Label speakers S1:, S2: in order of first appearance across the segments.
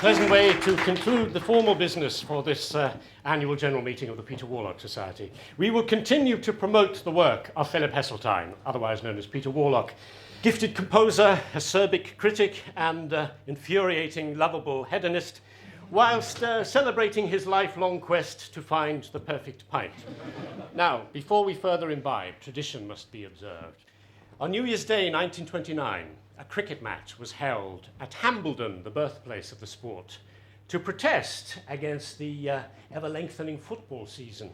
S1: pleasant way to conclude the formal business for this annual general meeting of the Peter Warlock Society. We will continue to promote the work of Philip Heseltine, otherwise known as Peter Warlock, gifted composer, acerbic critic, and infuriating, lovable hedonist, whilst celebrating his lifelong quest to find the perfect pint. Now, before we further imbibe, tradition must be observed. On New Year's Day 1929, a cricket match was held at Hambledon, the birthplace of the sport, to protest against the ever-lengthening football season.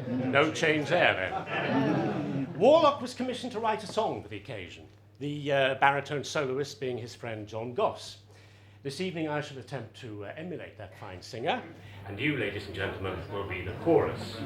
S1: No change there, then. Warlock was commissioned to write a song for the occasion, the baritone soloist being his friend John Goss. This evening I shall attempt to emulate that fine singer, and you, ladies and gentlemen, will be the chorus.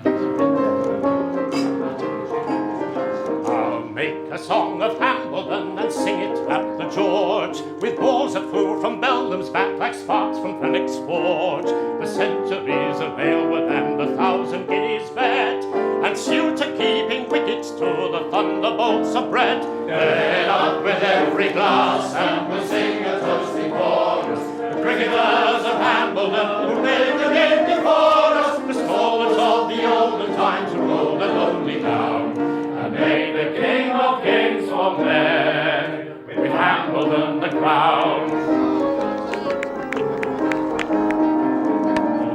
S1: I'll make a song of Hambledon and sing it at the George, with balls that flew from Beldam's bat like sparks from Fenwick's forge. The centuries of Aylward and 1,000 guineas bet, and suitor keeping wickets to the thunderbolts of Brett. Get up with every glass and we'll sing a toasting chorus. The cricketers of Hambledon who played the game before us, the stalwarts of the olden times who rolled a lonely down. And may the King of Kings for men, with Hambledon the crown.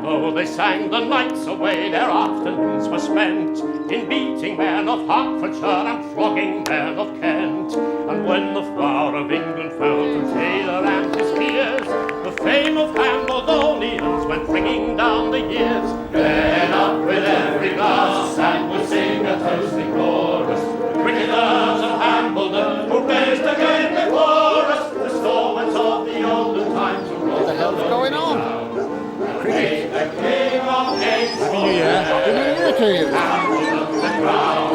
S1: Although they sang the nights away, their afternoons were spent in beating men of Hertfordshire and flogging men of Kent. And when the flower of England fell to Taylor and his peers, the fame of Hambledonians went ringing down the years. Get up with every glass and we'll sing a toasting chorus. The cricketers of Hambledon who raised the game before us, the stalwarts of the olden times who rolled.
S2: What the hell's going on?
S1: Cricket. The King of Kings.
S2: Happy New Year. Happy New Year to you.
S1: Hambledon the crown.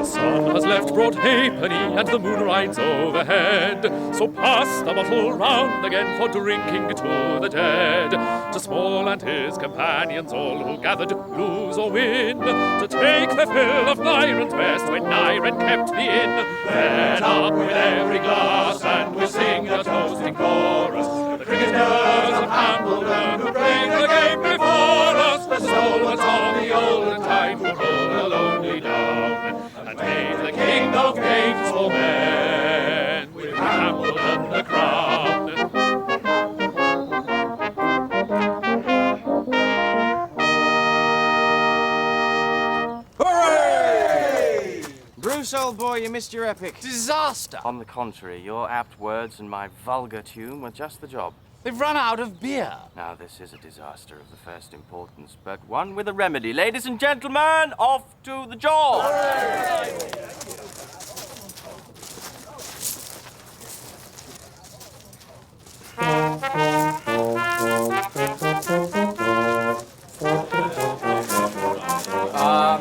S3: The sun has left broad halfpenny and the moon rides overhead. So pass the bottle round again for drinking to the dead. To Small and his companions all who gathered, lose or win, to take their fill of Nyren's best when Nyren kept the inn. Then up with every glass and we'll sing a toasting chorus. The cricketers of Hambledon who played the game before us, the stalwarts of the olden time who rolled a lonely down. And may the King of Games for men, with Hambledon the crown.
S4: Hooray! Bruce, old boy, you missed your epic.
S5: Disaster!
S4: On the contrary, your apt words and my vulgar tune were just the job.
S5: They've run out of beer.
S4: Now, this is a disaster of the first importance, but one with a remedy. Ladies and gentlemen, off to the job!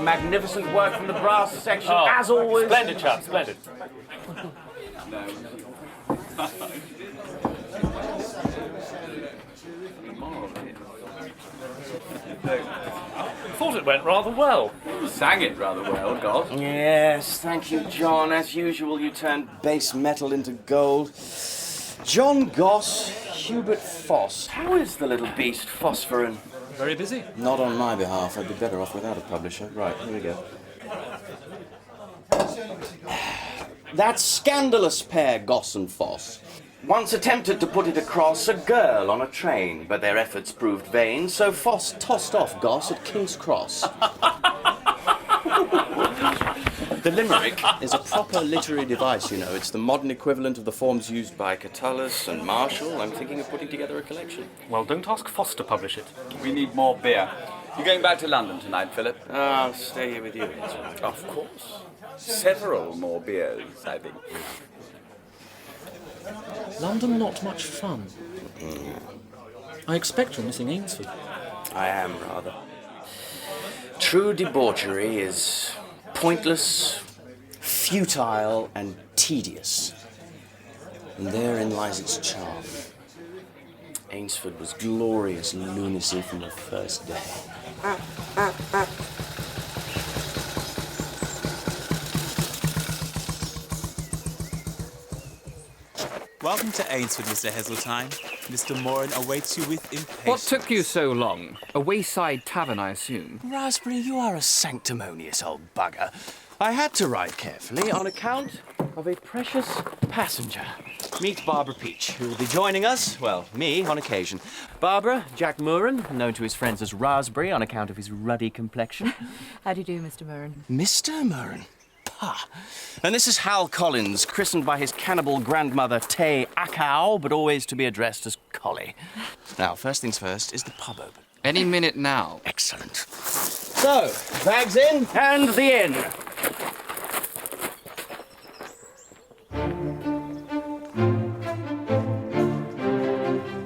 S4: Magnificent work from the brass section, as always.
S3: Splendid, chap, splendid. Thought it went rather well.
S6: Sang it rather well, God.
S4: Yes, thank you, John. As usual, you turned base metal into gold. John Goss, Hubert Foss. How is the little beast phosphorin?
S3: Very busy.
S4: Not on my behalf. I'd be better off without a publisher. Right, here we go. That scandalous pair, Goss and Foss, once attempted to put it across a girl on a train, but their efforts proved vain, so Foss tossed off Goss at King's Cross. The limerick is a proper literary device, you know. It's the modern equivalent of the forms used by Catullus and Marshall. I'm thinking of putting together a collection.
S3: Well, don't ask Foss to publish it.
S6: We need more beer. You going back to London tonight, Philip?
S4: I'll stay here with you. That's right.
S6: Of course. Several more beers, I think.
S7: London not much fun. I expect you're missing Ainsford.
S4: I am, rather. True debauchery is pointless, futile, and tedious. And therein lies its charm. Ainsford was glorious lunacy from the first day.
S8: Welcome to Ainsford, Mr. Heseltine. Mr. Moran awaits you with impatience.
S9: What took you so long? A wayside tavern, I assume.
S4: Raspberry, you are a sanctimonious old bugger. I had to ride carefully on account of a precious passenger. Meet Barbara Peach, who will be joining us, well, me, on occasion. Barbara, Jack Moran, known to his friends as Raspberry on account of his ruddy complexion.
S10: How do you do, Mr. Moran?
S4: Mr. Moran? Pah. And this is Hal Collins, christened by his cannibal grandmother, Tay Akau, but always to be addressed as Collie. Now, first things first, is the pub open?
S9: Any minute now.
S4: Excellent. So, bags in and the inn.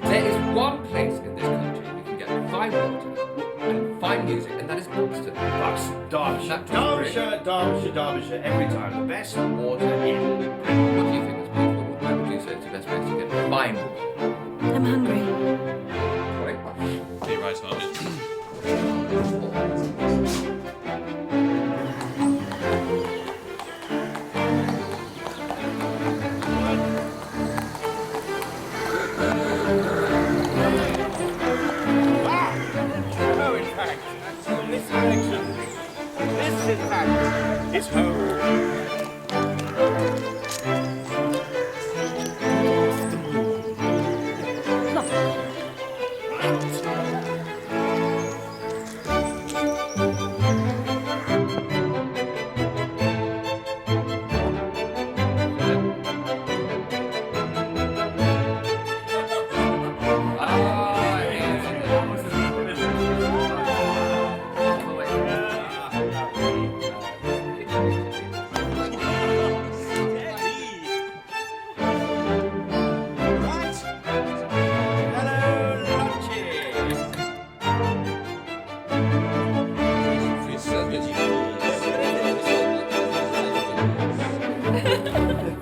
S9: There is one place in this country we can get fine water and fine music, and that is Buxton.
S4: Derbyshire, Derbyshire, every time. The best water in.
S9: What do you think is beautiful? Where would you say is the best place to get fine water?
S10: I'm hungry.
S3: Be right on it.
S6: No, in fact, in this direction. This, in fact, is home.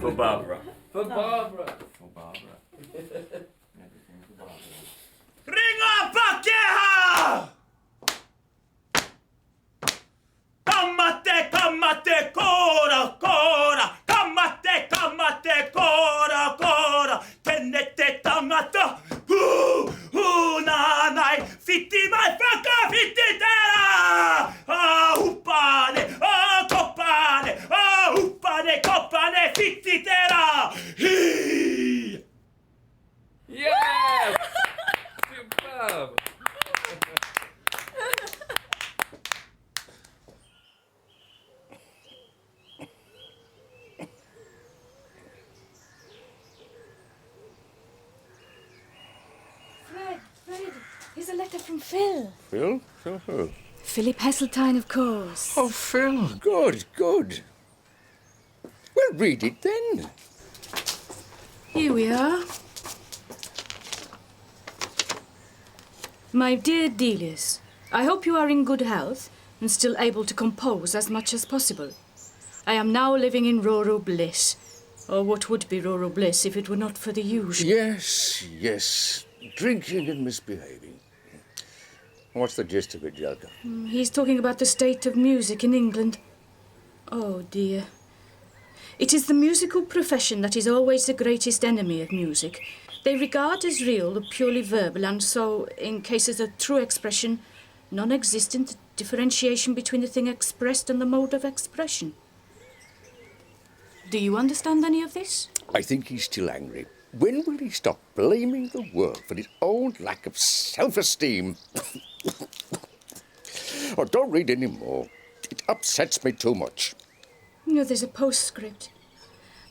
S4: For Barbara.
S9: For Barbara.
S6: Ringa Pakeha! Kamate, kora, kora! Kamate, kora, kora! Tenete tangata! Nanai! Fitti mai fraka, fitti tera! Uppane, koppane, fitti tera! Hii!
S9: Yes! Superb!
S10: Fred, here's a letter from Phil.
S2: Phil? Phil who?
S10: Philip Heseltine, of course.
S2: Oh, Phil. Good, good. Well, read it then.
S10: Here we are. My dear Delius, I hope you are in good health and still able to compose as much as possible. I am now living in rural bliss. Or what would be rural bliss if it were not for the usual?
S2: Yes, yes. Drinking and misbehaving. What's the gist of it, Jelka?
S10: He's talking about the state of music in England. Oh, dear. It is the musical profession that is always the greatest enemy of music. They regard as real the purely verbal, and so, in cases of true expression, non-existent differentiation between the thing expressed and the mode of expression. Do you understand any of this?
S2: I think he's still angry. When will he stop blaming the world for his own lack of self-esteem? Oh, don't read any more. It upsets me too much.
S10: No, there's a postscript.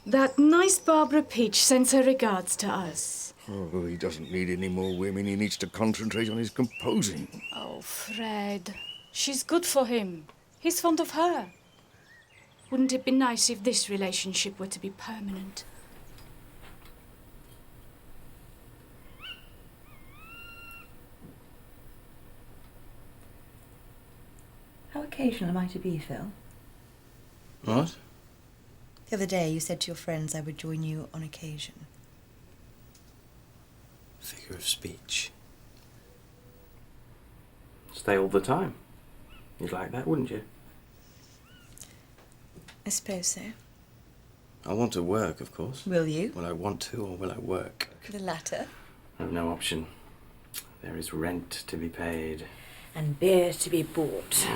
S10: That nice Barbara Peach sends her regards to us.
S2: Oh, he doesn't need any more women. He needs to concentrate on his composing.
S10: Oh, Fred. She's good for him. He's fond of her. Wouldn't it be nice if this relationship were to be permanent?
S11: How occasional am I to be, Phil?
S2: What?
S11: The other day you said to your friends I would join you on occasion.
S4: Figure of speech. Stay all the time. You'd like that, wouldn't you?
S11: I suppose so.
S4: I want to work, of course.
S11: Will you?
S4: Will I want to, or will I work?
S11: The latter.
S4: I have no option. There is rent to be paid.
S12: And beer to be bought.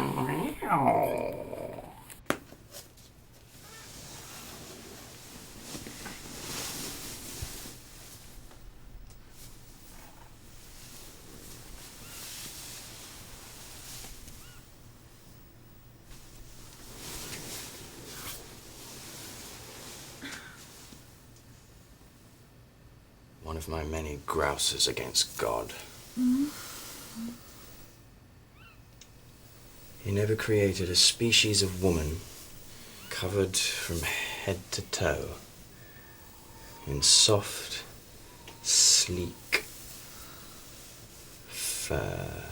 S4: One of my many grouses against God. He never created a species of woman covered from head to toe in soft, sleek fur.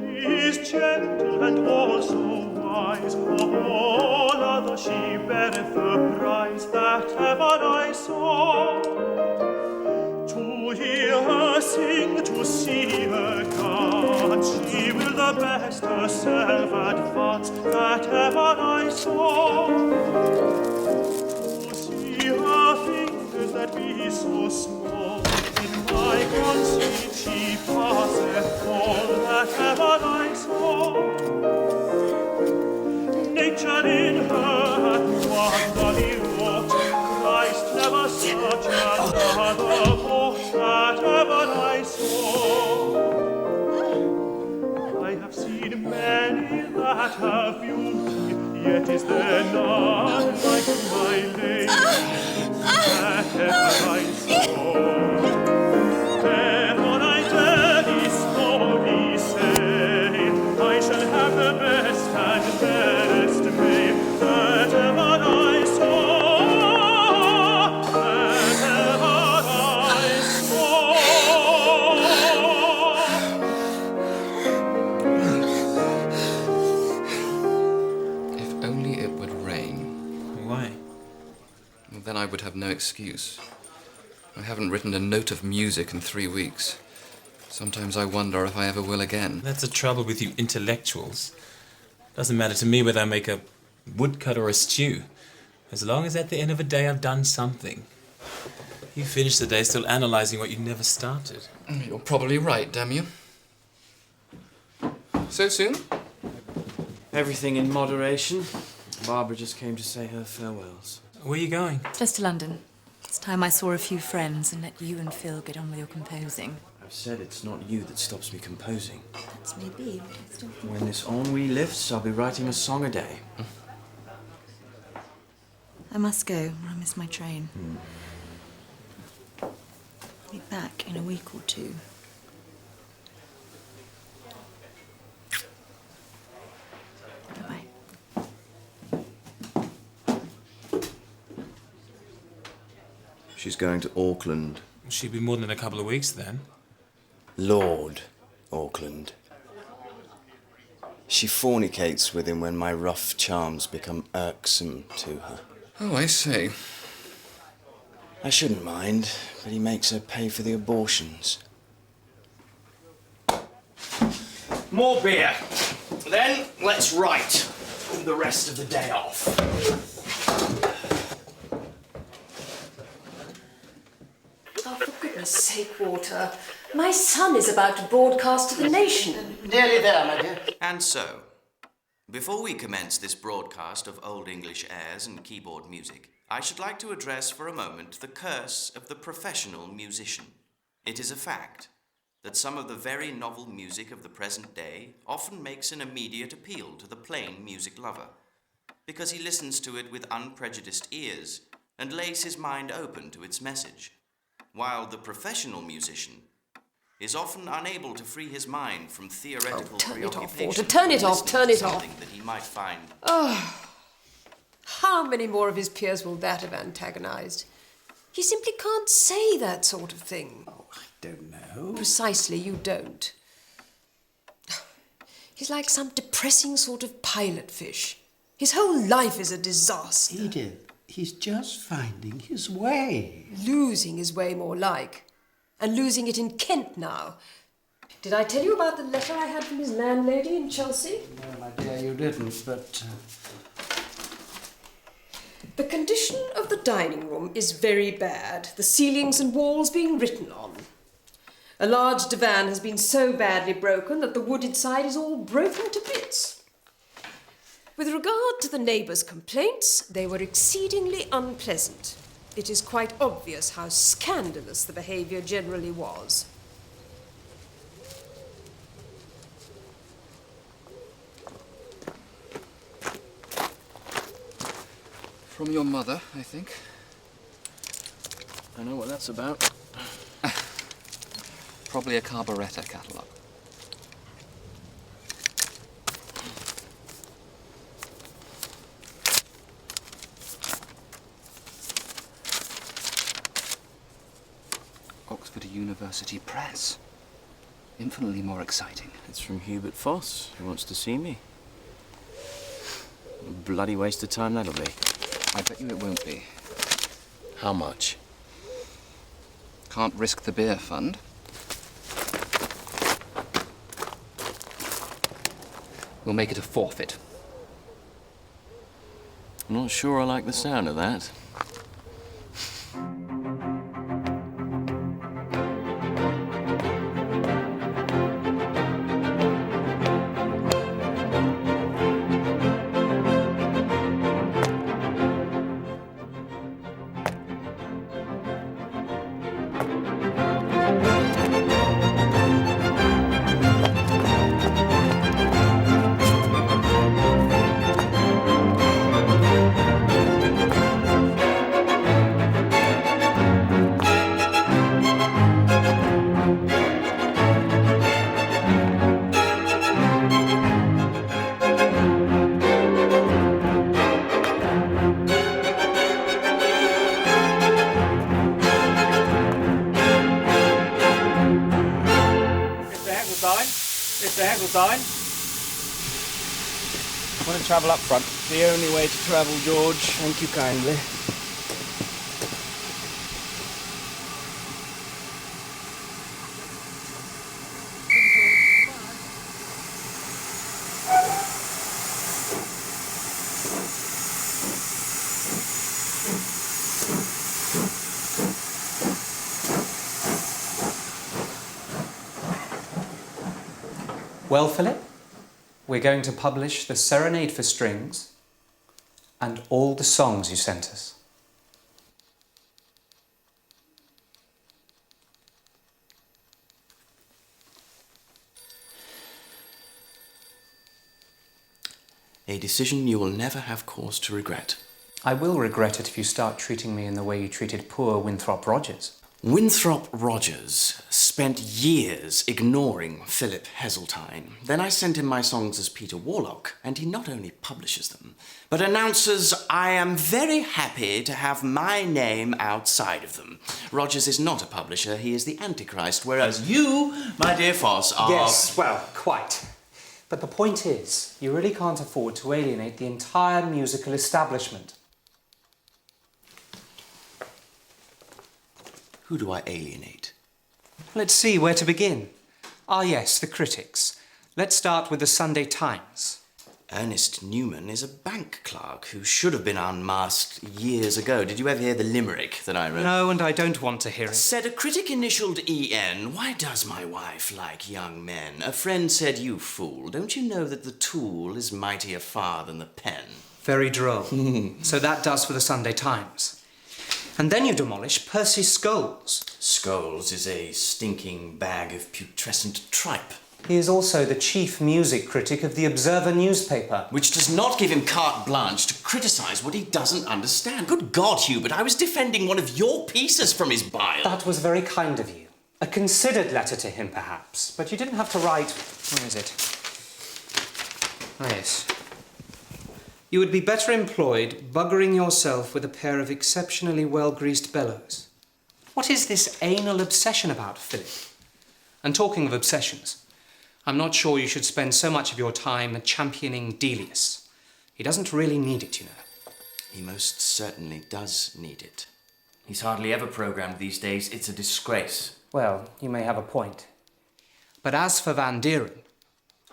S13: She's gentle and also wise, of all other she beareth the prize that ever I saw. To hear her sing, to see her dance, she will the best herself advance that ever I saw. To see her fingers that be so small, in my conceit she passeth all that ever I saw. Nature in her hath wonderfully wrought, Christ never such another bought that ever I saw. I have seen many that have beauty, yet is there none like my lady that ever I saw. Therefore I dare this story say, I shall have the best and fairest maid that ever I saw, that ever I saw.
S14: If only it would rain.
S7: Why?
S14: Well, then I would have no excuse. I haven't written a note of music in 3 weeks. Sometimes I wonder if I ever will again.
S7: That's the trouble with you intellectuals. Doesn't matter to me whether I make a woodcut or a stew, as long as at the end of the day I've done something. You finish the day still analysing what you never started.
S14: You're probably right, damn you. So soon?
S15: Everything in moderation. Barbara just came to say her farewells.
S7: Where are you going?
S11: Just to London. It's time I saw a few friends and let you and Phil get on with your composing.
S15: I've said it's not you that stops me composing.
S11: That's maybe, but I still think...
S15: When this ennui lifts, I'll be writing a song a day.
S11: I must go, or I miss my train. I'll be back in a week or two. Bye-bye.
S4: She's going to Auckland.
S7: She'll be more than a couple of weeks then.
S4: Lord Auckland. She fornicates with him when my rough charms become irksome to her.
S14: Oh, I see.
S4: I shouldn't mind, but he makes her pay for the abortions. More beer. Then let's write the rest of the day off.
S12: Oh, for goodness sake, Walter. My son is about to broadcast to the nation.
S16: Nearly there, my dear.
S4: And so, before we commence this broadcast of Old English airs and keyboard music, I should like to address for a moment the curse of the professional musician. It is a fact that some of the very novel music of the present day often makes an immediate appeal to the plain music lover, because he listens to it with unprejudiced ears and lays his mind open to its message, while the professional musician is often unable to free his mind from theoretical preoccupation.
S12: Turn it off, turn it off.
S4: Something that he might find.
S12: Oh, how many more of his peers will that have antagonized? He simply can't say that sort of thing.
S16: Oh, I don't know.
S12: Precisely, you don't. He's like some depressing sort of pilot fish. His whole life is a disaster.
S16: Edith, he's just finding his way.
S12: Losing his way, more like. And losing it in Kent now. Did I tell you about the letter I had from his landlady in Chelsea?
S16: No, my dear, you didn't, but...
S12: The condition of the dining room is very bad, the ceilings and walls being written on. A large divan has been so badly broken that the wood inside is all broken to bits. With regard to the neighbours' complaints, they were exceedingly unpleasant. It is quite obvious how scandalous the behaviour generally was.
S14: From your mother, I think.
S15: I know what that's about.
S14: Probably a carburettor catalogue. Oxford University Press. Infinitely more exciting.
S15: It's from Hubert Foss, who wants to see me. A bloody waste of time that'll be.
S14: I bet you it won't be.
S15: How much?
S14: Can't risk the beer fund. We'll make it a forfeit.
S15: I'm not sure I like the sound of that.
S6: Mr. Heseltine. Want to travel up front?
S15: The only way to travel, George.
S6: Thank you kindly.
S17: Well, Philip, we're going to publish the Serenade for Strings and all the songs you sent us.
S4: A decision you will never have cause to regret.
S17: I will regret it if you start treating me in the way you treated poor Winthrop Rogers.
S4: Winthrop Rogers spent years ignoring Philip Heseltine. Then I sent him my songs as Peter Warlock, and he not only publishes them, but announces, "I am very happy to have my name outside of them." Rogers is not a publisher, he is the Antichrist, whereas you, my dear Foss, are...
S17: Yes, well, quite. But the point is, you really can't afford to alienate the entire musical establishment.
S4: Who do I alienate?
S17: Let's see where to begin. Ah, yes, the critics. Let's start with the Sunday Times.
S4: Ernest Newman is a bank clerk who should have been unmasked years ago. Did you ever hear the limerick that I wrote?
S17: No, and I don't want to hear it.
S4: Said a critic initialed E.N., "Why does my wife like young men?" A friend said, "You fool, don't you know that the tool is mightier far than the pen?"
S17: Very droll. So that does for the Sunday Times. And then you demolish Percy Scholes.
S4: Scholes is a stinking bag of putrescent tripe.
S17: He is also the chief music critic of the Observer newspaper.
S4: Which does not give him carte blanche to criticise what he doesn't understand. Good God, Hubert, I was defending one of your pieces from his bile.
S17: That was very kind of you. A considered letter to him, perhaps. But you didn't have to write... Where is it? Oh, yes. You would be better employed buggering yourself with a pair of exceptionally well-greased bellows. What is this anal obsession about, Philip? And talking of obsessions, I'm not sure you should spend so much of your time championing Delius. He doesn't really need it, you know.
S4: He most certainly does need it. He's hardly ever programmed these days. It's a disgrace.
S17: Well, you may have a point. But as for Van Dieren,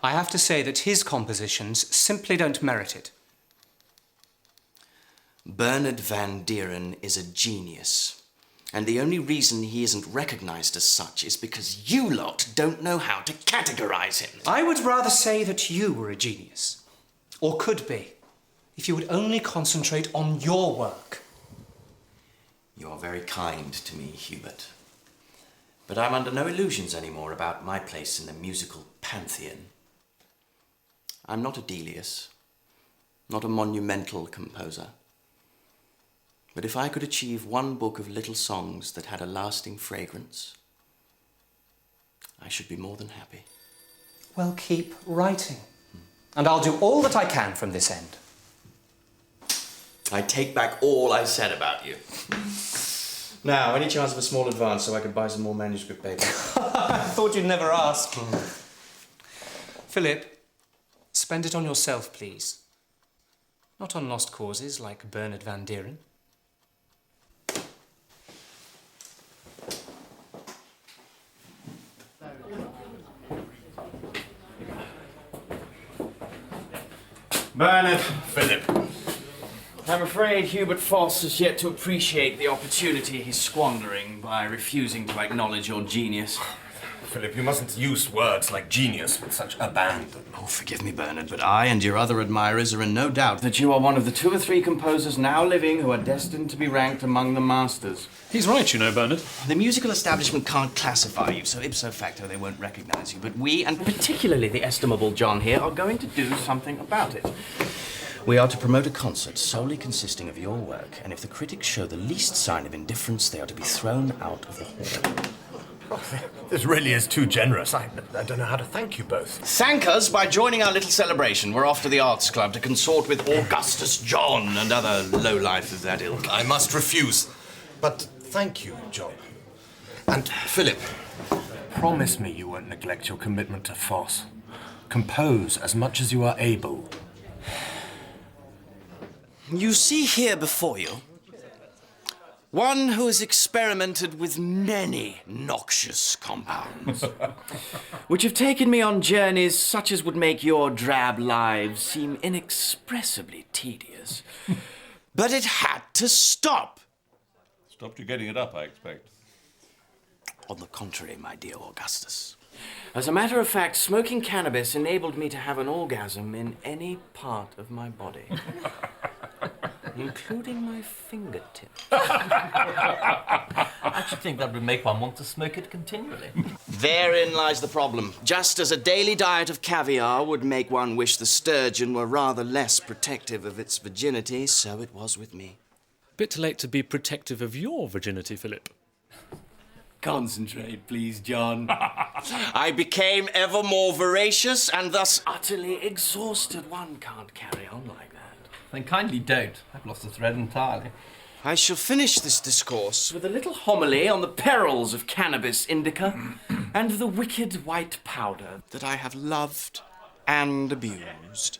S17: I have to say that his compositions simply don't merit it.
S4: Bernard Van Dieren is a genius. And the only reason he isn't recognized as such is because you lot don't know how to categorize him.
S17: I would rather say that you were a genius. Or could be. If you would only concentrate on your work.
S4: You're very kind to me, Hubert. But I'm under no illusions anymore about my place in the musical pantheon. I'm not a Delius, not a monumental composer. But if I could achieve one book of little songs that had a lasting fragrance, I should be more than happy.
S17: Well, keep writing. And I'll do all that I can from this end.
S4: I take back all I said about you. Now, any chance of a small advance so I could buy some more manuscript paper?
S17: I thought you'd never ask. Philip, spend it on yourself, please. Not on lost causes like Bernard Van Dieren.
S4: Bernard. Philip. I'm afraid Hubert Foss has yet to appreciate the opportunity he's squandering by refusing to acknowledge your genius.
S18: Philip, you mustn't use words like genius with such abandon.
S4: Oh, forgive me, Bernard, but I and your other admirers are in no doubt that you are one of the 2 or 3 composers now living who are destined to be ranked among the masters.
S3: He's right, you know, Bernard.
S4: The musical establishment can't classify you, so ipso facto they won't recognize you. But we, and particularly the estimable John here, are going to do something about it. We are to promote a concert solely consisting of your work, and if the critics show the least sign of indifference, they are to be thrown out of the hall.
S18: Oh, this really is too generous. I don't know how to thank you both.
S4: Thank us by joining our little celebration. We're off to the Arts Club to consort with Augustus John and other lowlife of that ilk.
S18: I must refuse. But thank you, John. And Philip, promise me you won't neglect your commitment to Foss. Compose as much as you are able.
S4: You see here before you one who has experimented with many noxious compounds, which have taken me on journeys such as would make your drab lives seem inexpressibly tedious. But it had to stop.
S19: Stopped you getting it up, I expect.
S4: On the contrary, my dear Augustus. As a matter of fact, smoking cannabis enabled me to have an orgasm in any part of my body. Including my fingertips.
S20: I should think that would make one want to smoke it continually.
S4: Therein lies the problem. Just as a daily diet of caviar would make one wish the sturgeon were rather less protective of its virginity, so it was with me.
S3: Bit late to be protective of your virginity, Philip.
S4: Concentrate, please, John. I became ever more voracious and thus utterly exhausted. One can't carry on like that.
S20: Then kindly don't. I've lost the thread entirely.
S4: I shall finish this discourse with a little homily on the perils of cannabis indica and the wicked white powder that I have loved and abused.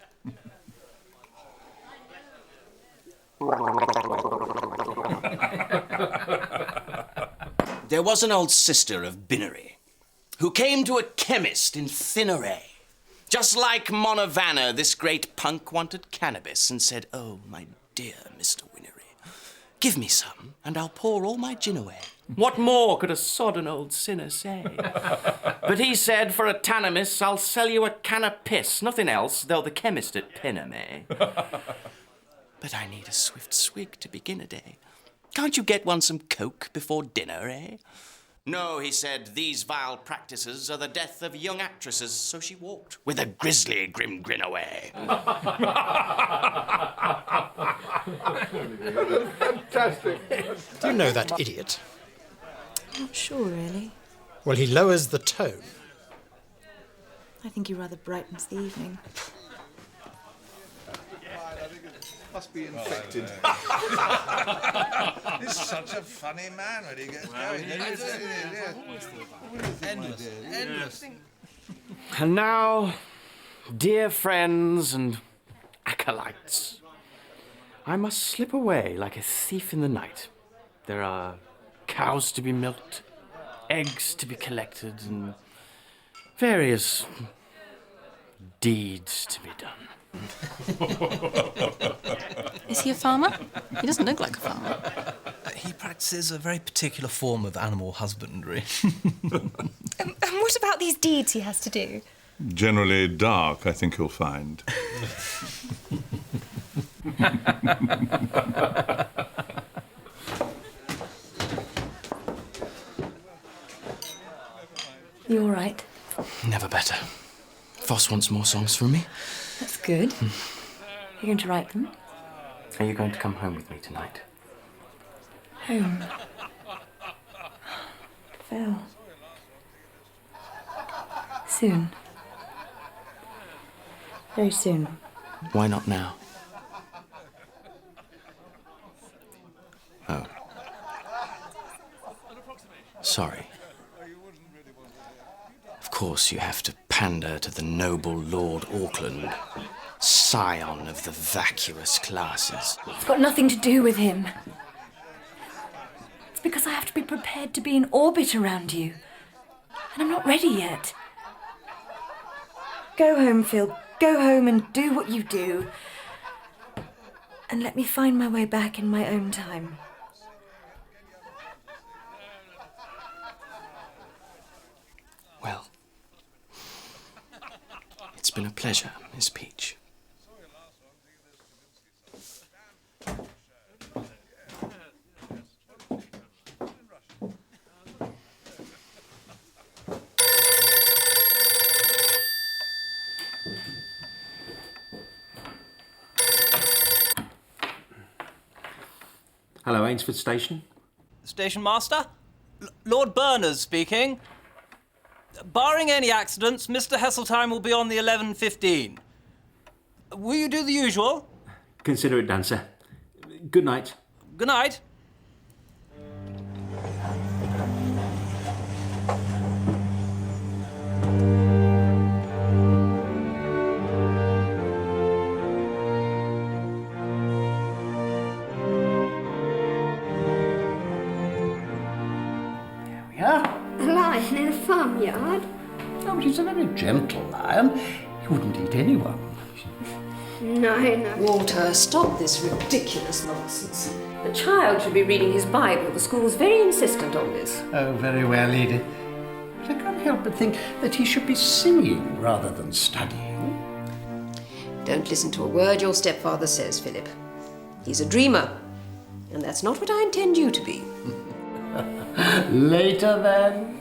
S4: There was an old sister of Binnery who came to a chemist in thin array. Just like Monavanna, this great punk wanted cannabis and said, "Oh, my dear Mr. Winnery, give me some and I'll pour all my gin away." What more could a sodden old sinner say? But he said, "For a tanamis, I'll sell you a can of piss, nothing else, though the chemist at Pinner may." But I need a swift swig to begin a day. Can't you get one some coke before dinner, eh? No, he said, these vile practices are the death of young actresses, so she walked with a grisly grim grin away.
S21: Fantastic.
S22: Do you know that idiot?
S11: I'm not sure, really.
S22: Well, he lowers the tone.
S11: I think he rather brightens the evening.
S23: Must be infected. He's such a funny man when he gets going.
S20: Endless.
S4: And now, dear friends and acolytes, I must slip away like a thief in the night. There are cows to be milked, eggs to be collected, and
S6: various deeds to be done.
S1: Is he a farmer? He doesn't look like a farmer.
S5: He practices a very particular form of animal husbandry.
S21: And what about these deeds he has to do?
S19: Generally dark, I think you'll find.
S11: You all right?
S4: Never better. Foss wants more songs from me.
S11: That's good. You're going to write them?
S4: Are you going to come home with me tonight?
S11: Home. Phil. Soon. Very soon.
S4: Why not now? Oh. Sorry. Of course you have to pander to the noble Lord Auckland, scion of the vacuous classes.
S11: It's got nothing to do with him. It's because I have to be prepared to be in orbit around you. And I'm not ready yet. Go home, Phil. Go home and do what you do. And let me find my way back in my own time.
S4: Well, it's been a pleasure, Miss Peach.
S17: Hello, Ainsford Station.
S5: Station master? Lord Berners speaking. Barring any accidents, Mr. Heseltine will be on the 11:15. Will you do the usual?
S17: Consider it done, sir. Good night.
S5: Good night.
S24: A lion in a farmyard?
S16: Oh, but he's a very gentle lion. He wouldn't eat anyone.
S24: No.
S12: Walter, stop this ridiculous nonsense. The child should be reading his Bible. The school's very insistent on this.
S16: Oh, very well, Edith. But I can't help but think that he should be singing rather than studying.
S12: Don't listen to a word your stepfather says, Philip. He's a dreamer, and that's not what I intend you to be.
S16: Later, then.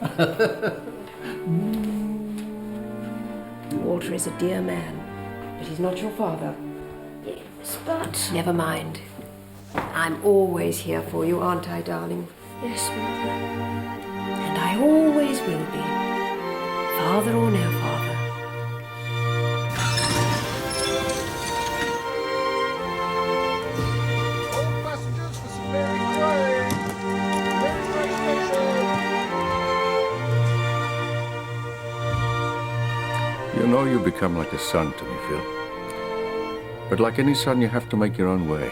S12: Walter is a dear man, but he's not your father.
S24: Yes, but...
S12: Never mind. I'm always here for you, aren't I, darling?
S24: Yes, Mother.
S12: And I always will be, father or no father.
S2: You know you become like a son to me, Phil. But like any son, you have to make your own way.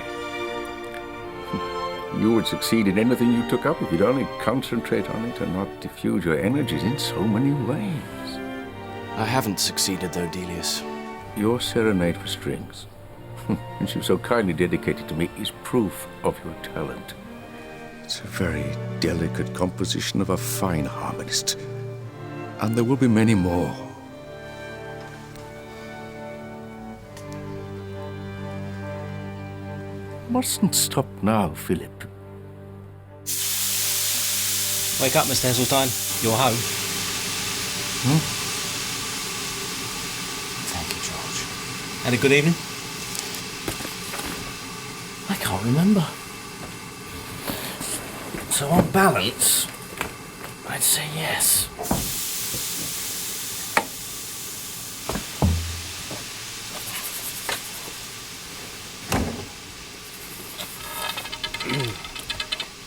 S2: You would succeed in anything you took up if you'd only concentrate on it and not diffuse your energies in so many ways.
S4: I haven't succeeded, though, Delius.
S2: Your serenade for strings, which you've so kindly dedicated to me, is proof of your talent. It's a very delicate composition of a fine harmonist. And there will be many more. Mustn't stop now, Philip.
S17: Wake up, Mr. Heseltine. You're home.
S4: Thank you, George.
S17: Had a good evening?
S16: I can't remember. So on balance, I'd say yes.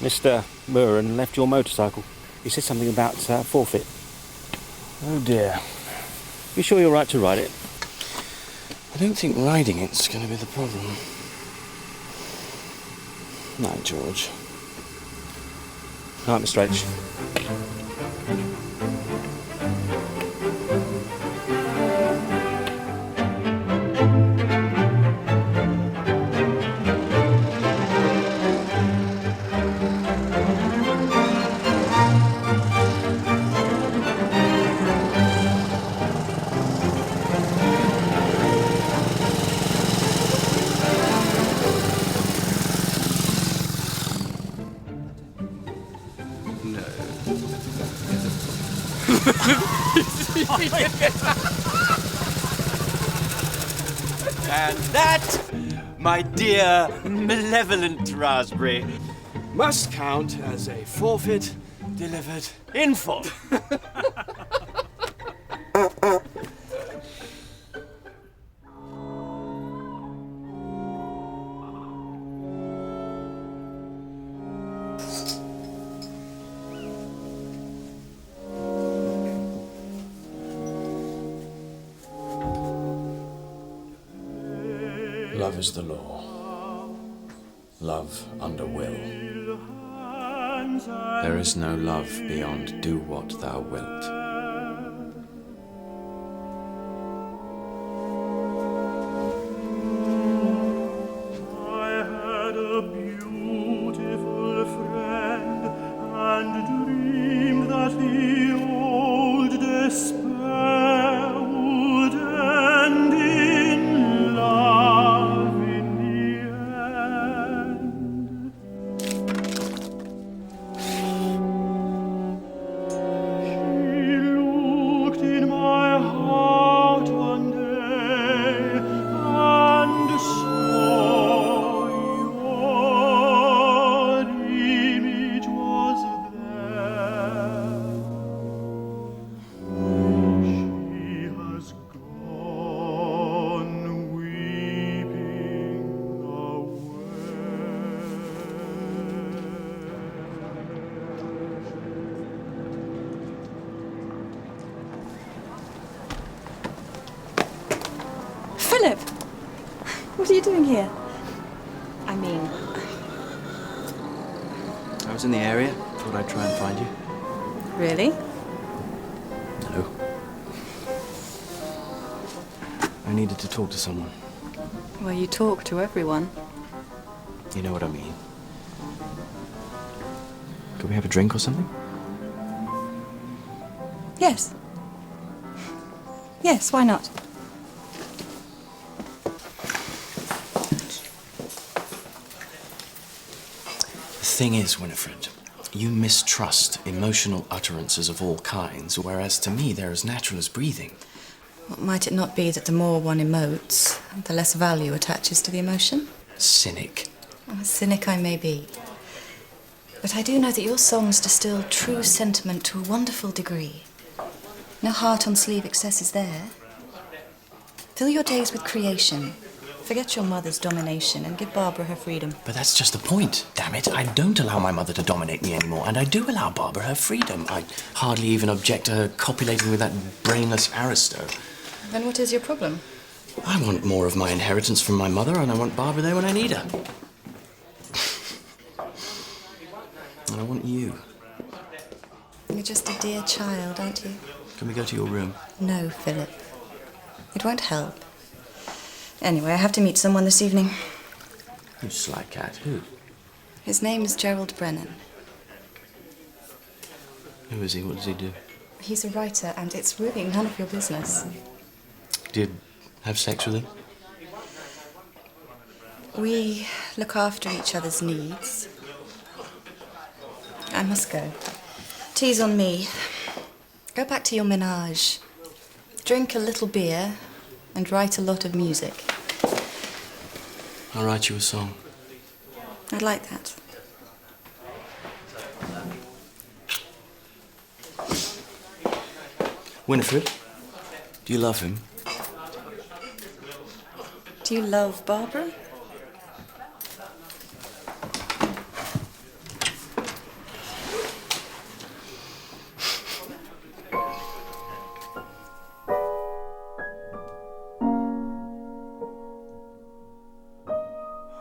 S17: Mr. Murren left your motorcycle. He said something about forfeit.
S4: Oh dear.
S17: You sure you're right to ride it?
S4: I don't think riding it's going to be the problem. Night, George.
S17: Night, Mr. H.
S6: And that, my dear malevolent raspberry, must count as a forfeit delivered in full.
S8: Love is the law. Love under will. There is no love beyond do what thou wilt.
S3: I had a beautiful friend and dreamed that the old despair would end in love in the end. She looked in my heart one day and saw your image was there. She has gone weeping
S1: Philip! What are you doing here?
S15: I mean, I was in the area. Thought I'd try and find you.
S1: Really?
S15: No. I needed to talk to someone.
S1: Well, you talk to everyone.
S15: You know what I mean. Could we have a drink or something?
S1: Yes. Yes, why not?
S15: The thing is, Winifred, you mistrust emotional utterances of all kinds, whereas to me they're as natural as breathing.
S11: Well, might it not be that the more one emotes, the less value attaches to the emotion?
S15: Cynic.
S11: A cynic I may be. But I do know that your songs distill true sentiment to a wonderful degree. No heart-on-sleeve excesses there. Fill your days with creation. Forget your mother's domination and give Barbara her freedom.
S15: But that's just the point, damn it. I don't allow my mother to dominate me anymore, and I do allow Barbara her freedom. I hardly even object to her copulating with that brainless aristo.
S11: Then what is your problem?
S15: I want more of my inheritance from my mother, and I want Barbara there when I need her. And I want you.
S11: You're just a dear child, aren't you?
S15: Can we go to your room?
S11: No, Philip. It won't help. Anyway, I have to meet someone this evening.
S15: You sly cat. Who?
S11: His name is Gerald Brennan.
S15: Who is he? What does he do?
S11: He's a writer, and it's really none of your business.
S15: Did you have sex with him?
S11: We look after each other's needs. I must go. Tea's on me. Go back to your menage. Drink a little beer and write a lot of music.
S15: I'll write you a song.
S11: I'd like that.
S15: Winifred, do you love him?
S11: Do you love Barbara?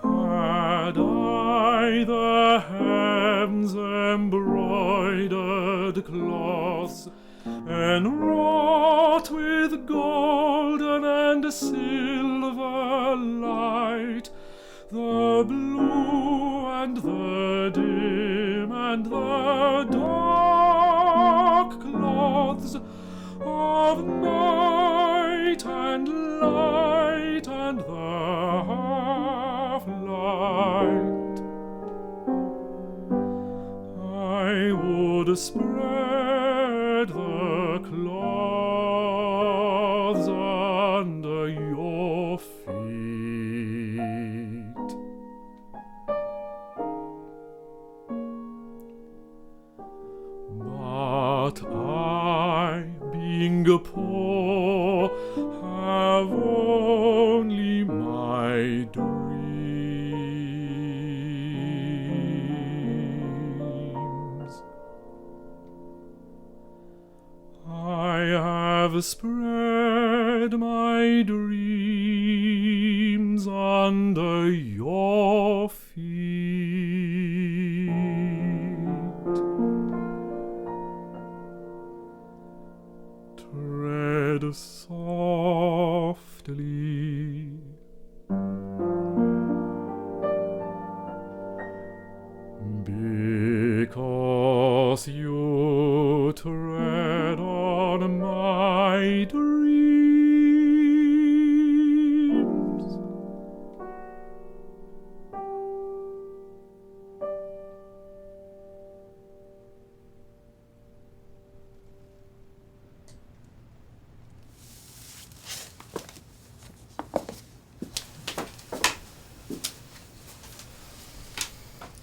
S3: Had I the hems embroidered cloths, enwrought with golden and silver light, the blue and the dim and the dark cloths of night and light and the half-light, I would would spread the cloths under your feet. But I, being poor, have only my dreams. I have spread my dreams under your feet. Tread softly, because you tread on my dreams.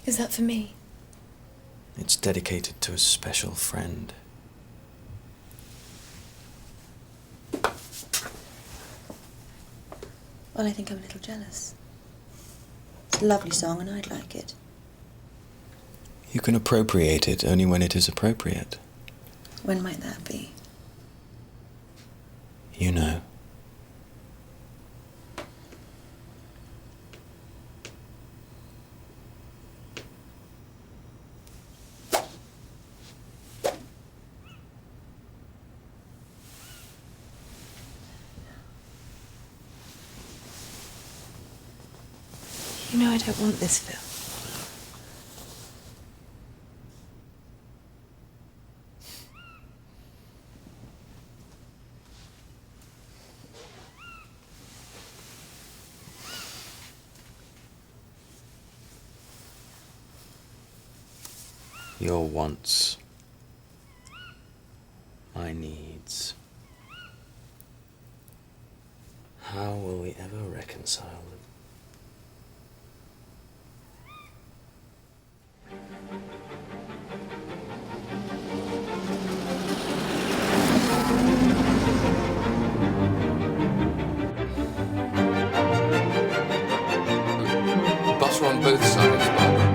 S11: Is that for me?
S15: It's dedicated to a special friend.
S1: Well, I think I'm a little jealous. It's a lovely song and I'd like it.
S15: You can appropriate it only when it is appropriate.
S1: When might that be?
S15: You know.
S1: You know I don't want this, Phil.
S15: Your wants, my needs. How will we ever reconcile them?
S14: Butter on both sides, Barbara.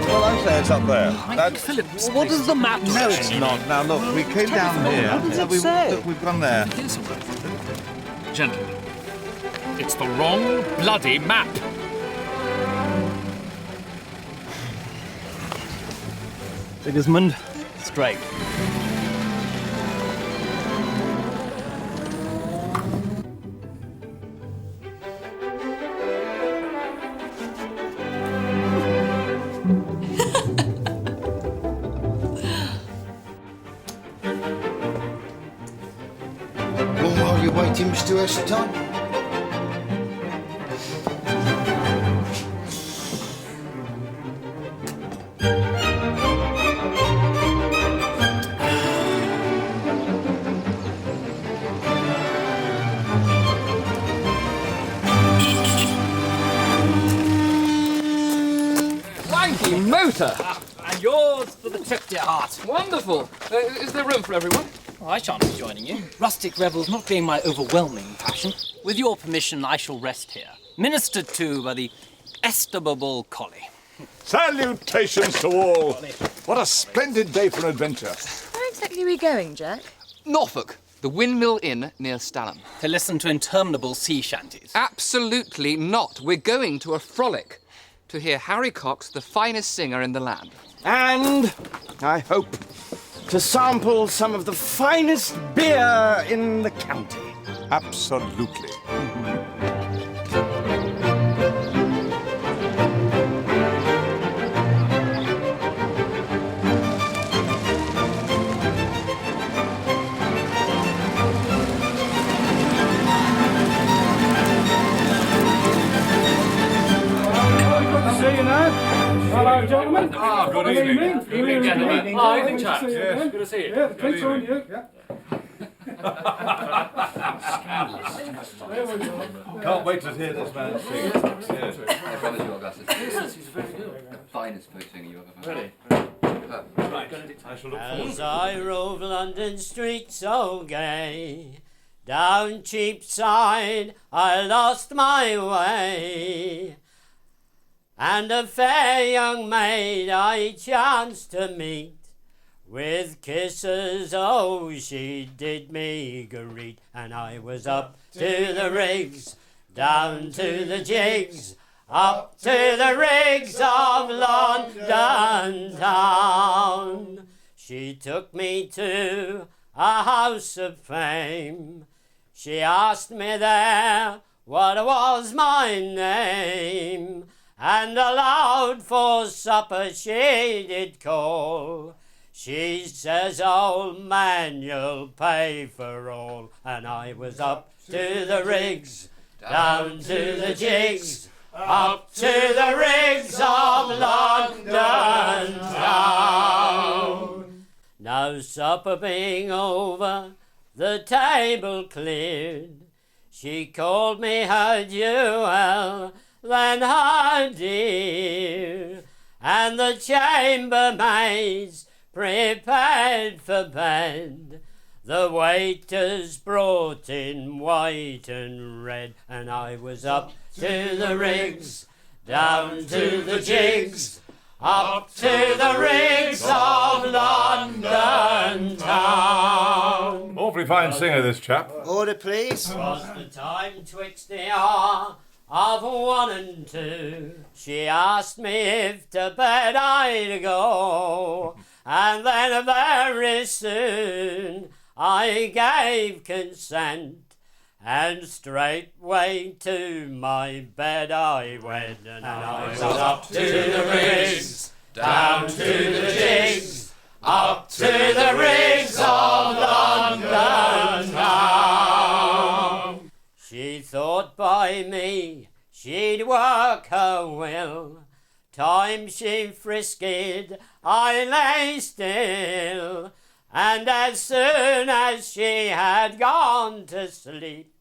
S23: Well, I say it's up there.
S20: Philip, what does the map
S23: No, it's not. Now, look, we came down here.
S20: What does it say?
S23: Look, we've gone there.
S3: Gentlemen, it's the wrong bloody map.
S20: Sigismund, straight.
S7: Well, while you're waiting, Mr. Heseltine.
S14: Wanky motor!
S5: And yours for the trip, dear heart.
S14: Wonderful. Is there room for everyone?
S5: Oh, I shan't be joining you. Rustic revels not being my overwhelming passion. With your permission, I shall rest here, ministered to by the estimable Collie.
S19: Salutations to all! What a splendid day for an adventure.
S21: Where exactly are we going, Jack?
S14: Norfolk, the Windmill Inn near Stalham.
S5: To listen to interminable sea shanties.
S14: Absolutely not. We're going to a frolic to hear Harry Cox, the finest singer in the land.
S4: And, I hope, to sample some of the finest beer in the county.
S19: Absolutely.
S9: Hello, gentlemen.
S3: Ah, good evening. Evening, gentlemen. Ah, evening, chaps. Yes, good to see you.
S9: Yeah, the drinks are on you. Yeah.
S23: Can't wait to hear this man sing.
S14: I promise you, Augustus. Yes, he's very good. The finest folk singer you ever found.
S3: Really?
S14: Right.
S3: I shall look
S10: As I rove London streets so gay, down Cheapside I lost my way, and a fair young maid I chanced to meet. With kisses, oh, she did me greet, and I was up to the rigs, down to the jigs, up to the rigs of London town. She took me to a house of fame. She asked me there what was my name, and aloud for supper she did call. She says, old man, you'll pay for all. And I was up to the rigs, down to the jigs, up to the rigs of London town. Now supper being over, the table cleared, she called me her jewel, then her dear, and the chambermaids prepared for bed. The waiters brought in white and red, and I was up to the rigs, down to the jigs, up to the rigs of London town.
S23: Awfully fine singer, this chap.
S10: Order, please. 'Twas the time twixt the hour of 1 and 2. She asked me if to bed I'd go, and then very soon I gave consent, and straightway to my bed I went, and I was up to the rigs, down to the jigs, up to the rigs of London town. She thought by me she'd work her will. Time she frisked, I lay still, and as soon as she had gone to sleep,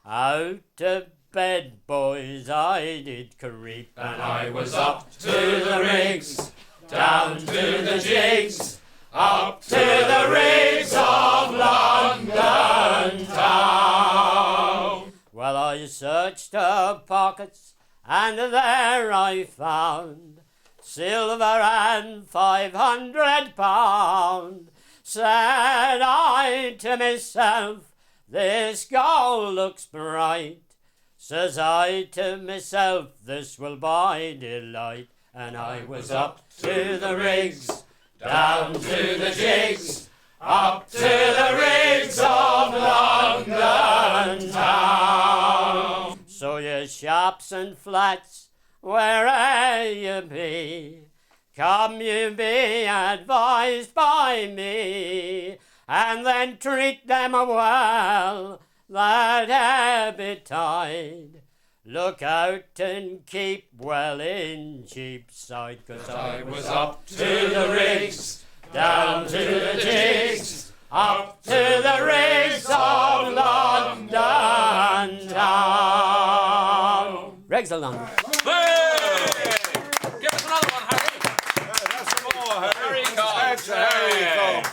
S10: out of bed, boys, I did creep, and I was up to the rigs, down to the jigs, up to the rigs of London town. Well, I searched her pockets, and there I found silver and £500. Said I to myself, this gold looks bright. Says I to myself, this will buy delight. And I was up to the rigs, down to the jigs, up to the rigs of London town. So you sharps and flats, where'er you be, come you be advised by me, and then treat them well that ebb betide. Look out and keep well in Cheapside, 'cause I was up to the rigs, down to the jigs, up to the rigs of London town. Rigs of London.
S3: Hey! Give us another one, Harry.
S23: That's some more, Harry.
S3: Harry Cox.
S23: That's Harry Cox.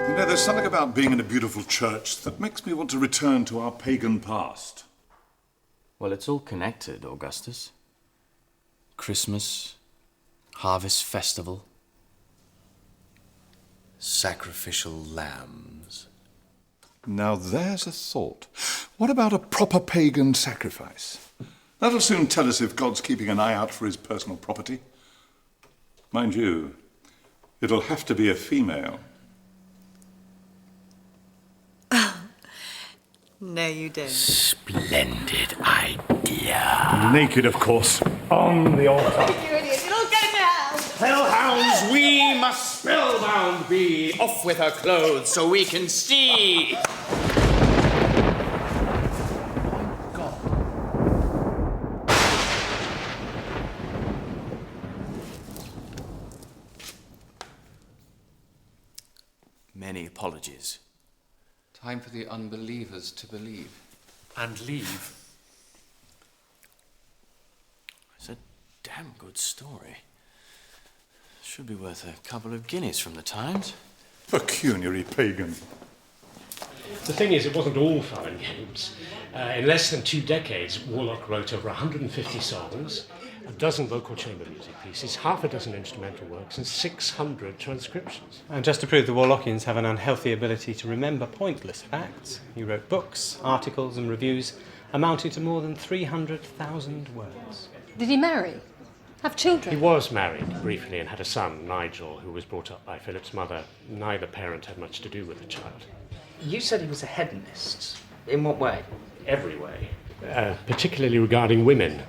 S19: You know, there's something about being in a beautiful church that makes me want to return to our pagan past.
S15: Well, it's all connected, Augustus. Christmas, harvest festival, sacrificial lambs.
S19: Now there's a thought. What about a proper pagan sacrifice? That'll soon tell us if God's keeping an eye out for his personal property. Mind you, it'll have to be a female.
S1: No, you don't.
S15: Splendid idea.
S19: And naked, of course, on the altar.
S6: Hellhounds, we must spellbound be. Off with her clothes so we can see.
S15: Many apologies.
S14: Time for the unbelievers to believe.
S13: And leave.
S15: It's a damn good story. Should be worth a couple of guineas from the Times.
S19: Pecuniary pagan.
S13: The thing is, it wasn't all fun and games. In less than 2 decades, Warlock wrote over 150 songs, a dozen vocal chamber music pieces, half a dozen instrumental works, and 600 transcriptions.
S17: And just to prove the Warlockians have an unhealthy ability to remember pointless facts, he wrote books, articles, and reviews amounting to more than 300,000 words.
S21: Did he marry? Have children?
S13: He was married briefly and had a son, Nigel, who was brought up by Philip's mother. Neither parent had much to do with the child.
S17: You said he was a hedonist. In what way?
S13: Every way, particularly regarding women.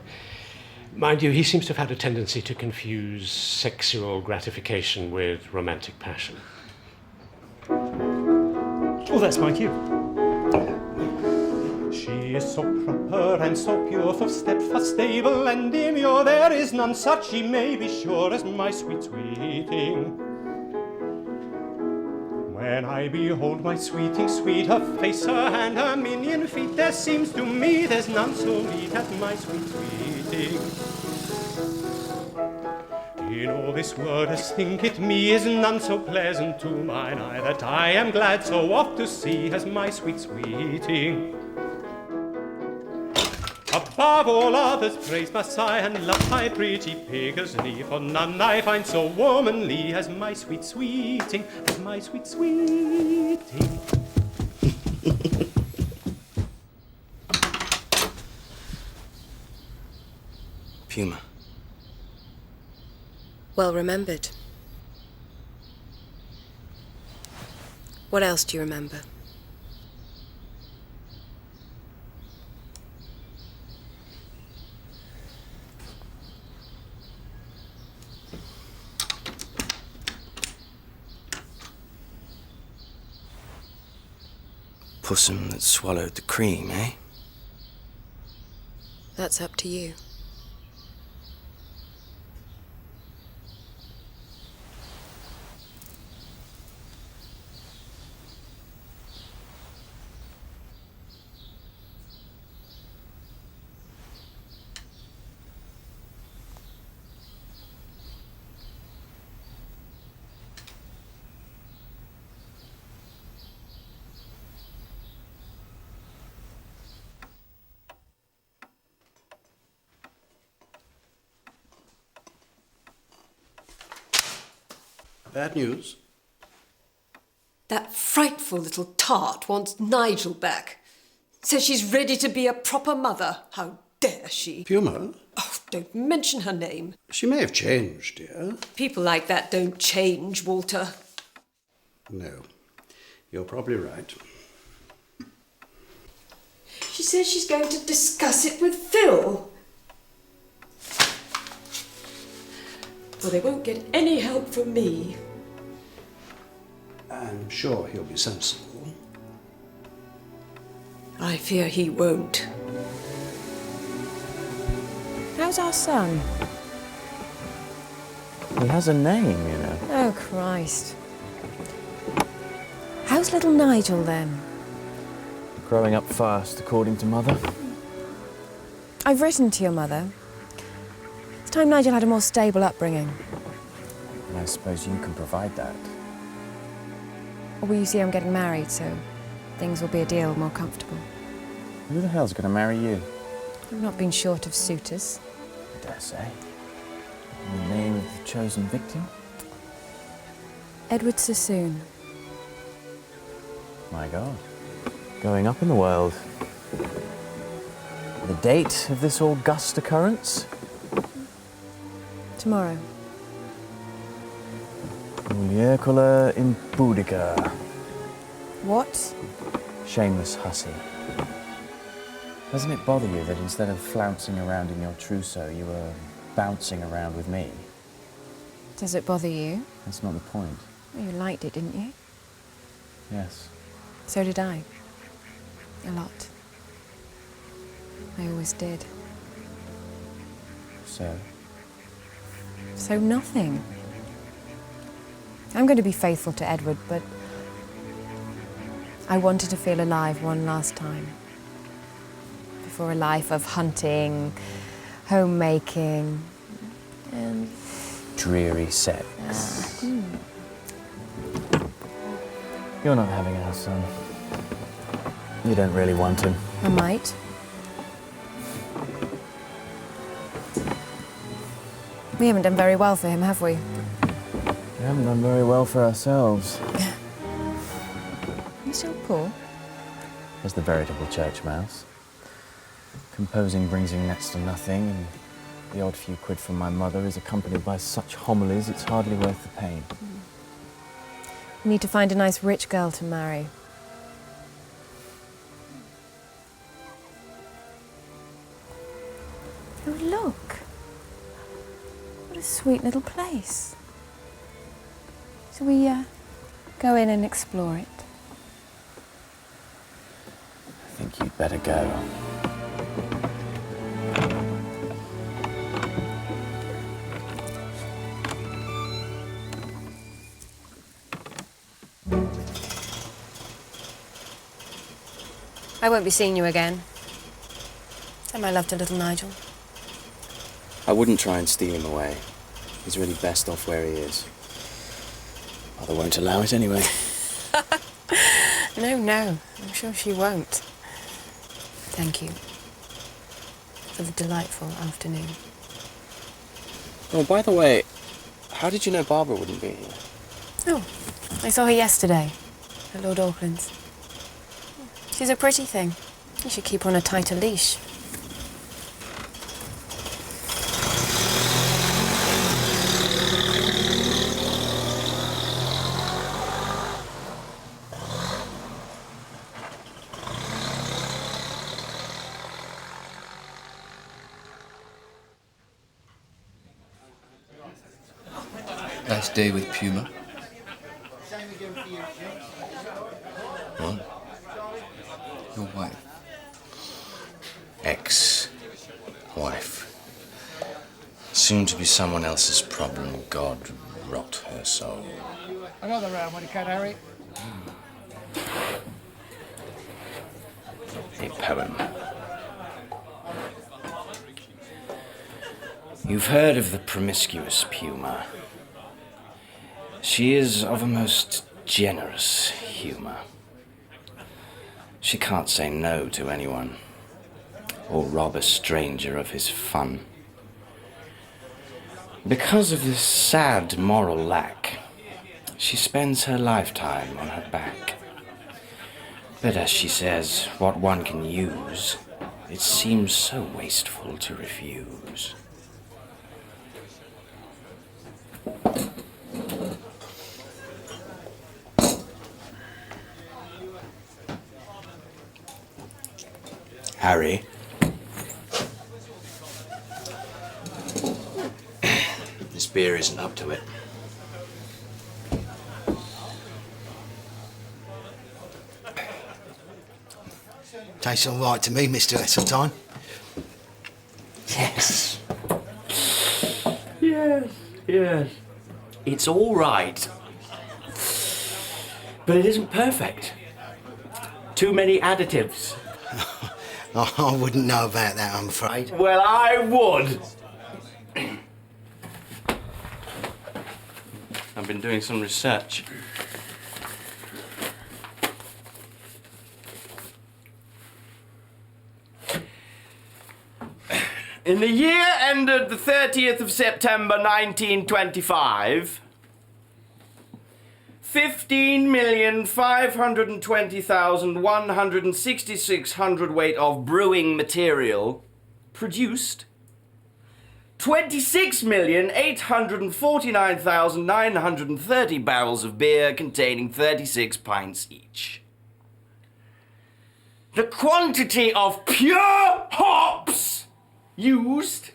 S13: Mind you, he seems to have had a tendency to confuse sexual gratification with romantic passion.
S17: Oh, that's my cue. She is so proper and so pure, so steadfast, stable, and demure. There is none such, ye may be sure, as my sweet sweeting. When I behold my sweeting sweet, her face, her hand, her minion feet, there seems to me there's none so meet as my sweet sweeting. In all this world, as thinketh me, is none so pleasant to mine eye, that I am glad so oft to see as my sweet sweeting. Above all others praise must I, and love my pretty Pigsley, for none I find so womanly as my sweet sweeting, as my sweet sweeting.
S15: Puma.
S18: Well remembered. What else do you remember?
S15: Pussum that swallowed the cream, eh?
S18: That's up to you.
S16: Bad news?
S12: That frightful little tart wants Nigel back. Says she's ready to be a proper mother. How dare she?
S16: Puma?
S12: Oh, don't mention her name.
S16: She may have changed, dear.
S12: People like that don't change, Walter.
S16: No, you're probably right.
S12: She says she's going to discuss it with Phil. Well, they won't get any help from me.
S16: I'm sure he'll be sensible.
S12: I fear he won't.
S21: How's our son?
S20: He has a name, you know.
S21: Oh, Christ. How's little Nigel, then?
S20: Growing up fast, according to Mother.
S21: I've written to your mother. It's time Nigel had a more stable upbringing.
S20: And I suppose you can provide that.
S21: Or will you see I'm getting married, so things will be a deal more comfortable?
S20: Who the hell's going to marry you?
S21: I've not been short of suitors.
S20: I dare say. In the name of the chosen victim?
S21: Edward Sassoon.
S20: My God. Going up in the world. The date of this august occurrence?
S21: Tomorrow.
S20: Muliercola impudica.
S21: What?
S20: Shameless hussy. Doesn't it bother you that instead of flouncing around in your trousseau, you were bouncing around with me?
S21: Does it bother you?
S20: That's not the point.
S21: Well, you liked it, didn't you?
S20: Yes.
S21: So did I. A lot. I always did.
S20: So?
S21: So nothing. I'm going to be faithful to Edward, but I wanted to feel alive one last time. Before a life of hunting, homemaking, and...
S20: Dreary sex. You're not having our son. You don't really want him.
S21: I might. We haven't done very well for him, have we?
S20: We haven't done very well for ourselves.
S21: You still poor?
S20: As the veritable church mouse. Composing brings in next to nothing, and the odd few quid from my mother is accompanied by such homilies it's hardly worth the pain.
S21: We need to find a nice rich girl to marry. Oh, look. What a sweet little place. So we go in and explore it.
S20: I think you'd better go.
S21: I won't be seeing you again. Send my love to little Nigel.
S4: I wouldn't try and steal him away. He's really best off where he is. Mother won't allow it anyway.
S21: No, I'm sure she won't. Thank you for the delightful afternoon.
S4: Oh, by the way, how did you know Barbara wouldn't be here?
S21: Oh, I saw her yesterday at Lord Auckland's. She's a pretty thing. You should keep her on a tighter leash.
S14: Last day with Puma.
S4: What?
S14: Your wife.
S4: Ex-wife. Soon to be someone else's problem. God rot her soul.
S9: Another round when you can, Harry.
S4: A poem. You've heard of the promiscuous Puma. She is of a most generous humour. She can't say no to anyone, or rob a stranger of his fun. Because of this sad moral lack, she spends her lifetime on her back. But as she says, what one can use, it seems so wasteful to refuse. Harry. This beer isn't up to it.
S7: Tastes all right to me, Mr. Heseltine.
S4: Yes. Yes. It's all right. But it isn't perfect. Too many additives.
S7: I wouldn't know about that, I'm afraid.
S4: Well, I would. I've been doing some research. In the year ended the 30th of September 1925, 15,520,166 hundredweight of brewing material produced 26,849,930 barrels of beer containing 36 pints each. the quantity of pure hops used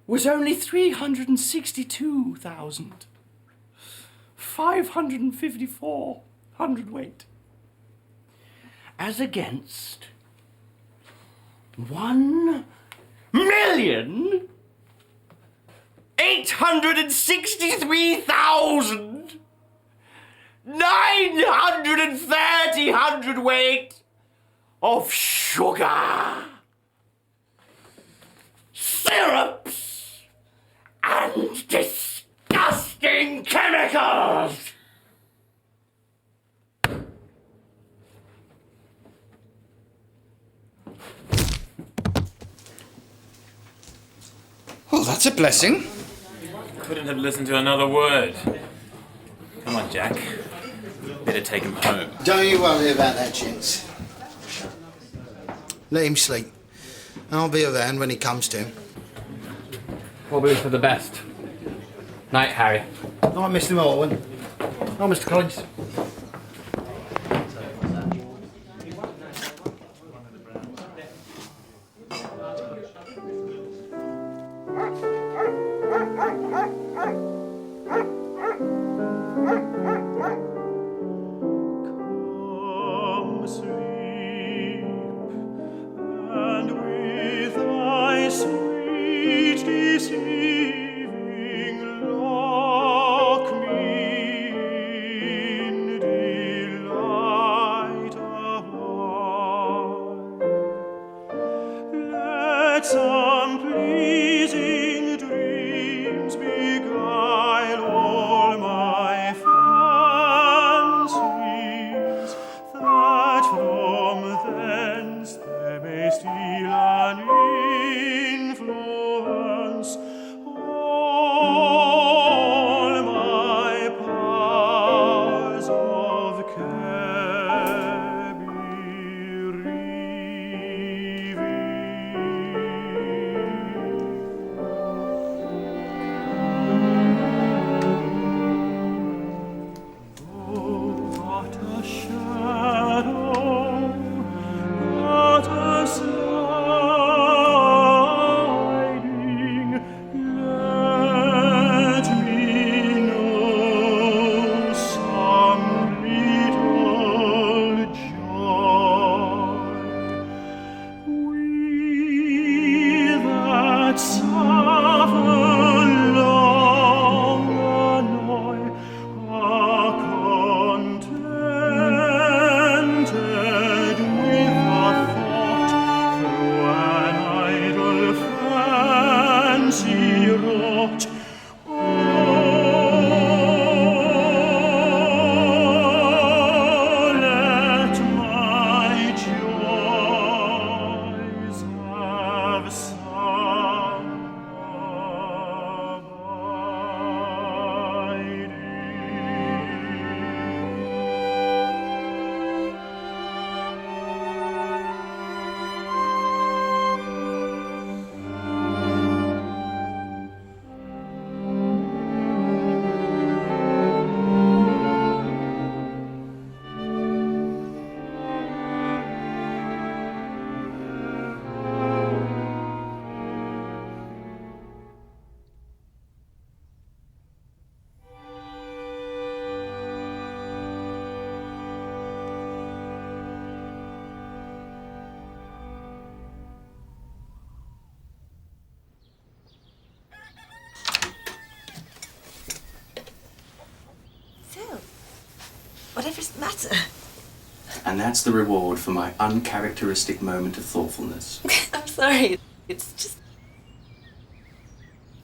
S4: was only 362,554 hundredweight, as against 1,863,930 hundredweight of sugar, syrups, and disgusting chemicals.
S14: Well, that's a blessing.
S2: Couldn't have listened to another word. Come on, Jack. Better take him home.
S7: Don't you worry about that, gents. Let him sleep. I'll be around when he comes to.
S2: Probably for the best. Night, Harry.
S7: Night, Mr. Morwen.
S16: Oh, Mr. Collins.
S1: Whatever's the matter?
S4: And that's the reward for my uncharacteristic moment of thoughtfulness.
S1: I'm sorry. It's just...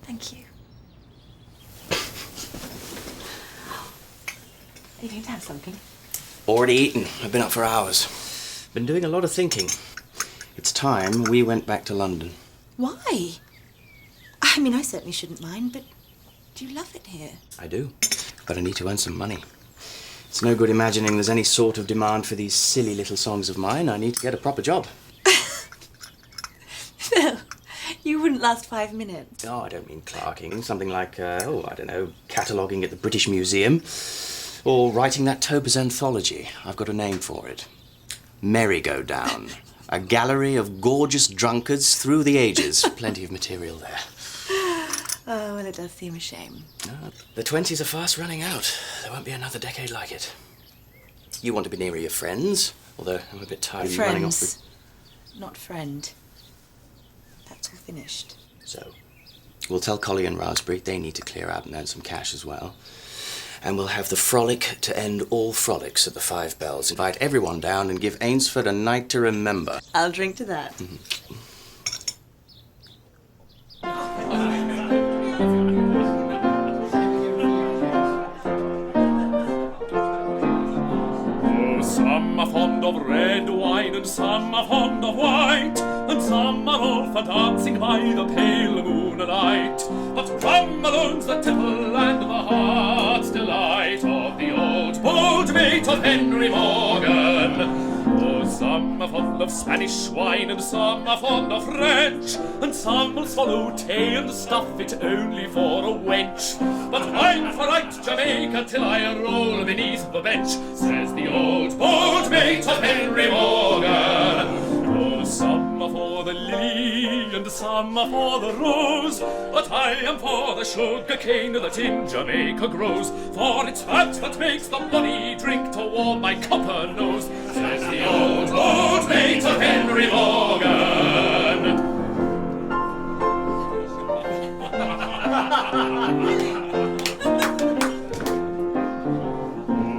S1: Thank you. Are you going to have something?
S4: Already eaten. I've been up for hours. Been doing a lot of thinking. It's time we went back to London.
S1: Why? I mean, I certainly shouldn't mind, but do you love it here?
S4: I do. But I need to earn some money. It's no good imagining there's any sort of demand for these silly little songs of mine. I need to get a proper job.
S1: Phil, you wouldn't last 5 minutes.
S4: Oh, I don't mean clerking. Something like, I don't know, cataloguing at the British Museum. Or writing that Tober's anthology. I've got a name for it. merry-go-down. A gallery of gorgeous drunkards through the ages. Plenty of material there.
S1: Oh, well, it does seem a shame.
S4: No, the 20s are fast running out. There won't be another decade like it. You want to be nearer your friends, although I'm a bit tired of you running off with...
S1: Not friend. That's all finished.
S4: So, we'll tell Collie and Raspberry they need to clear out and earn some cash as well. And we'll have the frolic to end all frolics at the 5 Bells. Invite everyone down and give Ainsford a night to remember.
S1: I'll drink to that.
S3: Some are fond of red wine, and some are fond of white, and some are all for dancing by the pale moonlight. But rum alone's the tipple and the heart's delight of the old bold mate of Henry Morgan. Oh, some are fond of Spanish wine, and some are fond of French, and some will swallow tea and stuff it only for a wench. But I'm for right Jamaica till I roll beneath the bench, says the old bold mate of Henry Morgan. Oh, some are for the lily, and some are for the rose, but I am for the sugar cane that in Jamaica grows, for it's that makes the money drink to warm my copper nose, says the old bold mate of Henry Morgan.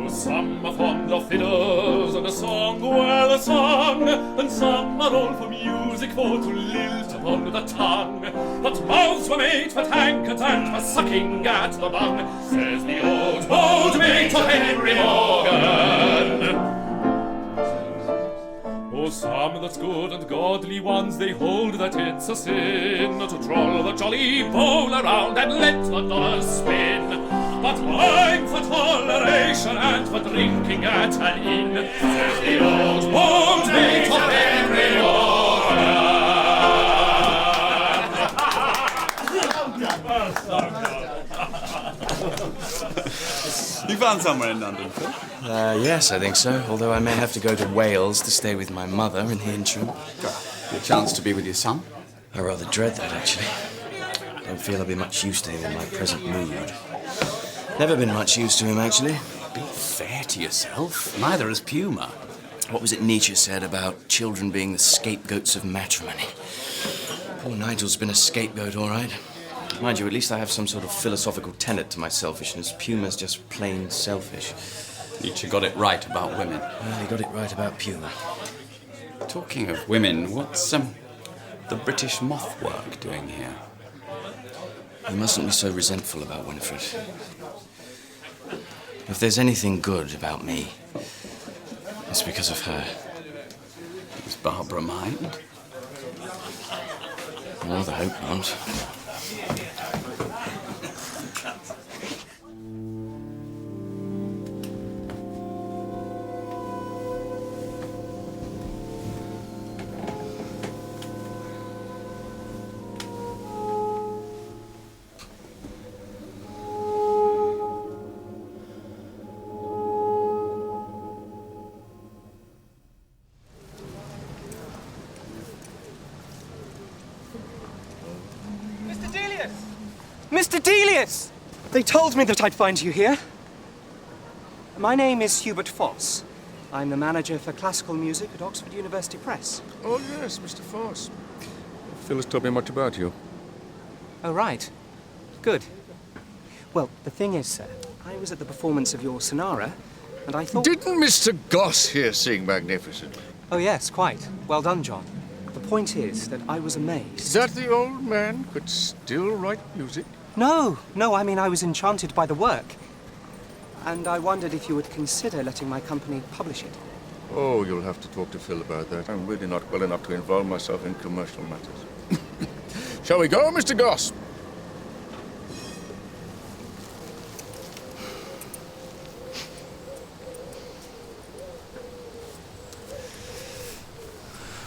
S3: Some are fond of fiddles and a song well sung, and some are all for music for to lilt upon the tongue. But mouths were made for tankards and for sucking at the bung, says the old bold mate of Henry Morgan. Oh, some that's good and godly ones, they hold that it's a sin to troll the jolly bowl around and let the dollars spin. But I'm for toleration and for drinking at an inn, says the old bold mate of Henry
S8: You found somewhere in London, Phil?
S4: Yes, I think so, although I may have to go to Wales to stay with my mother in the interim.
S8: A chance to be with your son?
S4: I rather dread that, actually. I don't feel I'll be much use to him in my present mood. Never been much use to him, actually.
S8: Be fair to yourself. Neither has Puma.
S4: What was it Nietzsche said about children being the scapegoats of matrimony? Poor Nigel's been a scapegoat, all right. Mind you, at least I have some sort of philosophical tenet to my selfishness. Puma's just plain selfish.
S8: Nietzsche got it right about women.
S4: Well, he got it right about Puma.
S8: Talking of women, what's the British mothwork doing here?
S4: You mustn't be so resentful about Winifred. If there's anything good about me, it's because of her.
S8: Does Barbara mind?
S4: I rather hope not.
S17: Mr. Delius! They told me that I'd find you here. My name is Hubert Foss. I'm the manager for classical music at Oxford University Press.
S23: Oh, yes, Mr. Foss. Phil has told me much about you.
S17: Oh, right. Good. Well, the thing is, sir, I was at the performance of your Sonara, and I thought...
S23: Didn't Mr. Goss here sing magnificently?
S17: Oh, yes, quite. Well done, John. The point is that I was amazed.
S23: That the old man could still write music?
S17: No, I mean, I was enchanted by the work. And I wondered if you would consider letting my company publish it.
S23: Oh, you'll have to talk to Phil about that. I'm really not well enough to involve myself in commercial matters. Shall we go, Mr. Goss?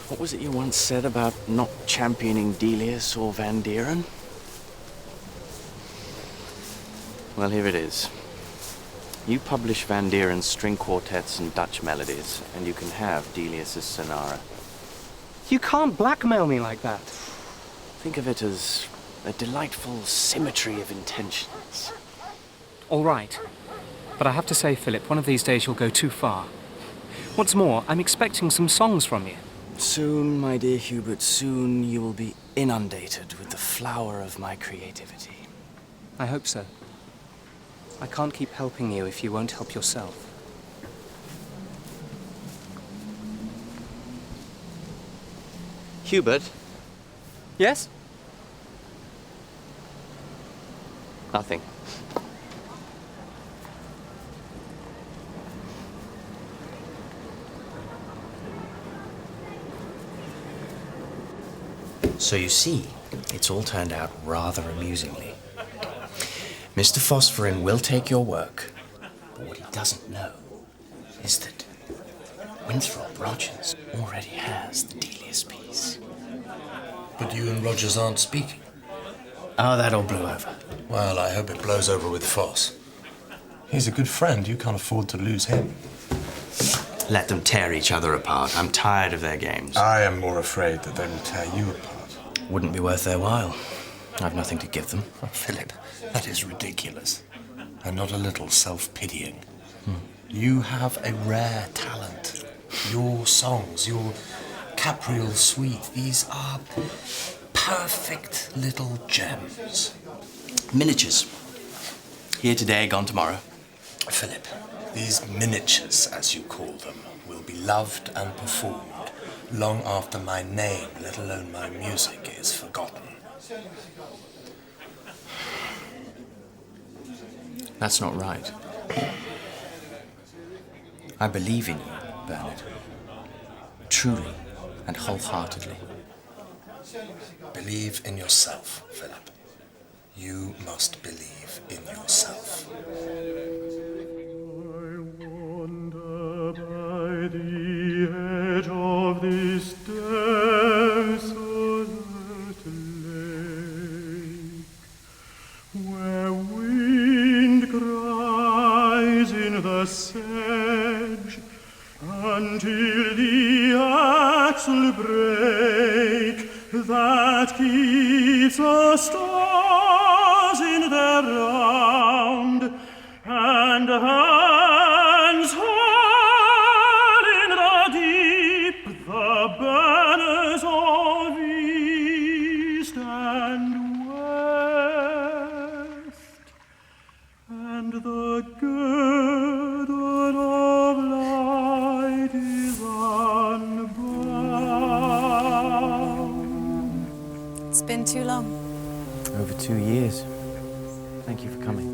S4: What was it you once said about not championing Delius or Van Dieren? Well, here it is. You publish Van Dieren's string quartets and Dutch melodies, and you can have Delius's sonara.
S17: You can't blackmail me like that.
S4: Think of it as a delightful symmetry of intentions.
S17: All right. But I have to say, Philip, one of these days you'll go too far. What's more, I'm expecting some songs from you.
S4: Soon, my dear Hubert, soon you will be inundated with the flower of my creativity.
S17: I hope so. I can't keep helping you if you won't help yourself.
S4: Hubert?
S17: Yes?
S4: Nothing.
S15: So you see, it's all turned out rather amusingly. Mr. Phosphorin will take your work, but what he doesn't know is that Winthrop Rogers already has the Delius piece.
S7: But you and Rogers aren't speaking.
S15: Oh, that all blew over.
S7: Well, I hope it blows over with Foss. He's a good friend. You can't afford to lose him.
S15: Let them tear each other apart. I'm tired of their games.
S7: I am more afraid that they will tear you apart.
S15: Wouldn't be worth their while. I've nothing to give them.
S7: Oh, Philip, that is ridiculous. And not a little self-pitying. You have a rare talent. Your songs, your Capriol Suite, these are perfect little gems.
S15: Miniatures. Here today, gone tomorrow.
S7: Philip, these miniatures, as you call them, will be loved and performed long after my name, let alone my music, is forgotten.
S15: That's not right. I believe in you, Bernard. Truly and wholeheartedly.
S7: Believe in yourself, Philip. You must believe in yourself.
S3: By the edge of this desolate lake, where wind cries in the sedge until the axle break that keeps the stars in their round and hands hurl in the deep the banners of east and west, and the girdle of light is unbound.
S21: It's been too long.
S20: Over 2 years. Thank you for coming.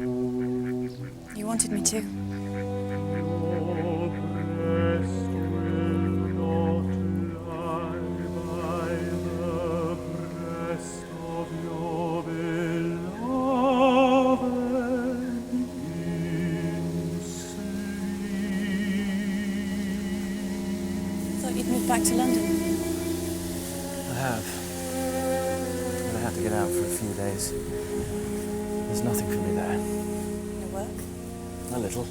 S21: You wanted me to. Thought you'd moved back to London.
S20: I have. But I had to get out for a few days. There's nothing for me there.
S21: Your work?
S20: A little.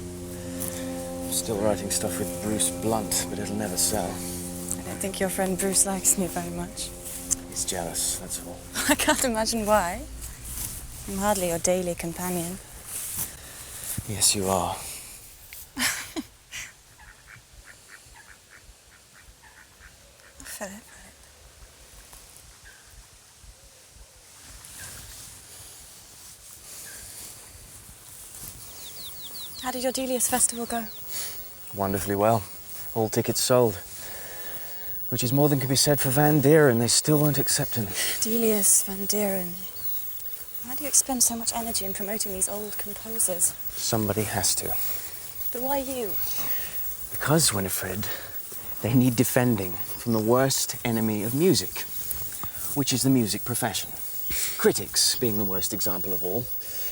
S20: I'm still writing stuff with Bruce Blunt, but it'll never sell.
S21: I don't think your friend Bruce likes me very much.
S20: He's jealous, that's all.
S21: I can't imagine why. I'm hardly your daily companion.
S20: Yes, you are.
S21: Philip. How did your Delius festival go?
S20: Wonderfully well. All tickets sold. Which is more than can be said for Van Dieren. They still won't accept him.
S21: Delius, Van Dieren. Why do you expend so much energy in promoting these old composers?
S20: Somebody has to.
S21: But why you?
S20: Because, Winifred, they need defending from the worst enemy of music, which is the music profession. Critics being the worst example of all.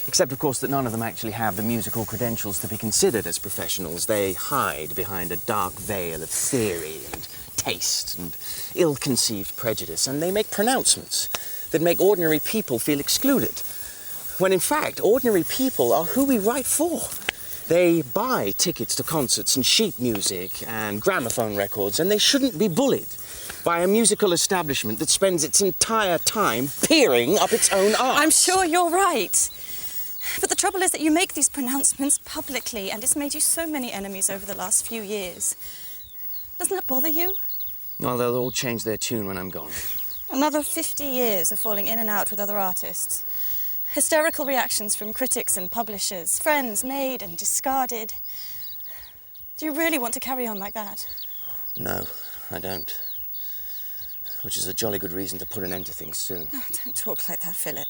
S20: Except, of course, that none of them actually have the musical credentials to be considered as professionals. They hide behind a dark veil of theory and taste and ill-conceived prejudice, and they make pronouncements that make ordinary people feel excluded, when in fact, ordinary people are who we write for. They buy tickets to concerts and sheet music and gramophone records, and they shouldn't be bullied by a musical establishment that spends its entire time peering up its own arse.
S5: I'm sure you're right. But the trouble is that you make these pronouncements publicly, and it's made you so many enemies over the last few years. Doesn't that bother you?
S20: Well, they'll all change their tune when I'm gone.
S5: Another 50 years of falling in and out with other artists. Hysterical reactions from critics and publishers, friends made and discarded. Do you really want to carry on like that?
S20: No, I don't. Which is a jolly good reason to put an end to things soon.
S5: Oh, don't talk like that, Philip.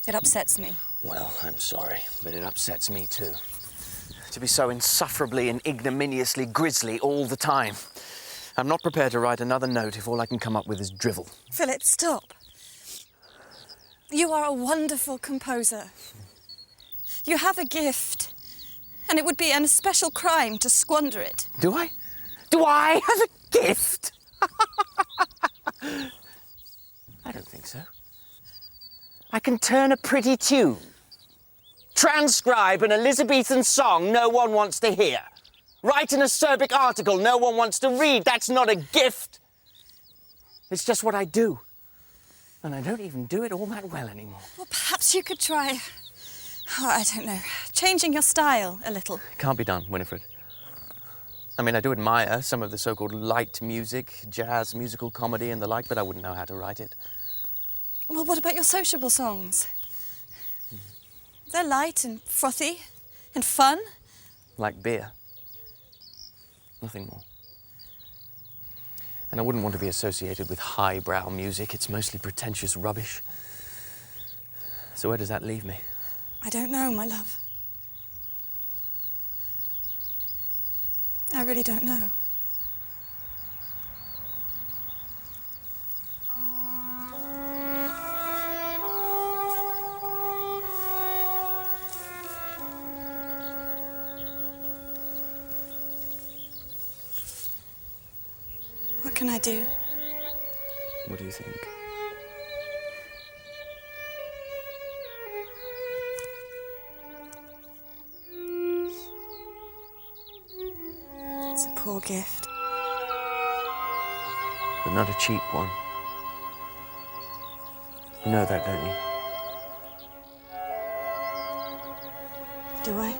S5: It upsets me.
S20: Well, I'm sorry, but it upsets me too. To be so insufferably and ignominiously grisly all the time. I'm not prepared to write another note if all I can come up with is drivel.
S5: Philip, stop. You are a wonderful composer. You have a gift, and it would be an especial crime to squander it.
S20: Do I? Do I have a gift? I don't think so. I can turn a pretty tune, transcribe an Elizabethan song no one wants to hear, write an acerbic article no one wants to read. That's not a gift. It's just what I do. And I don't even do it all that well anymore.
S5: Well, perhaps you could try, I don't know, changing your style a little.
S20: It can't be done, Winifred. I mean, I do admire some of the so-called light music, jazz, musical comedy and the like, but I wouldn't know how to write it.
S5: Well, what about your sociable songs? They're light and frothy and fun.
S20: Like beer. Nothing more. And I wouldn't want to be associated with highbrow music. It's mostly pretentious rubbish. So where does that leave me?
S5: I don't know, my love. I really don't know. What can I do?
S20: What do you think?
S5: It's a poor gift.
S20: But not a cheap one. You know that, don't you?
S5: Do I?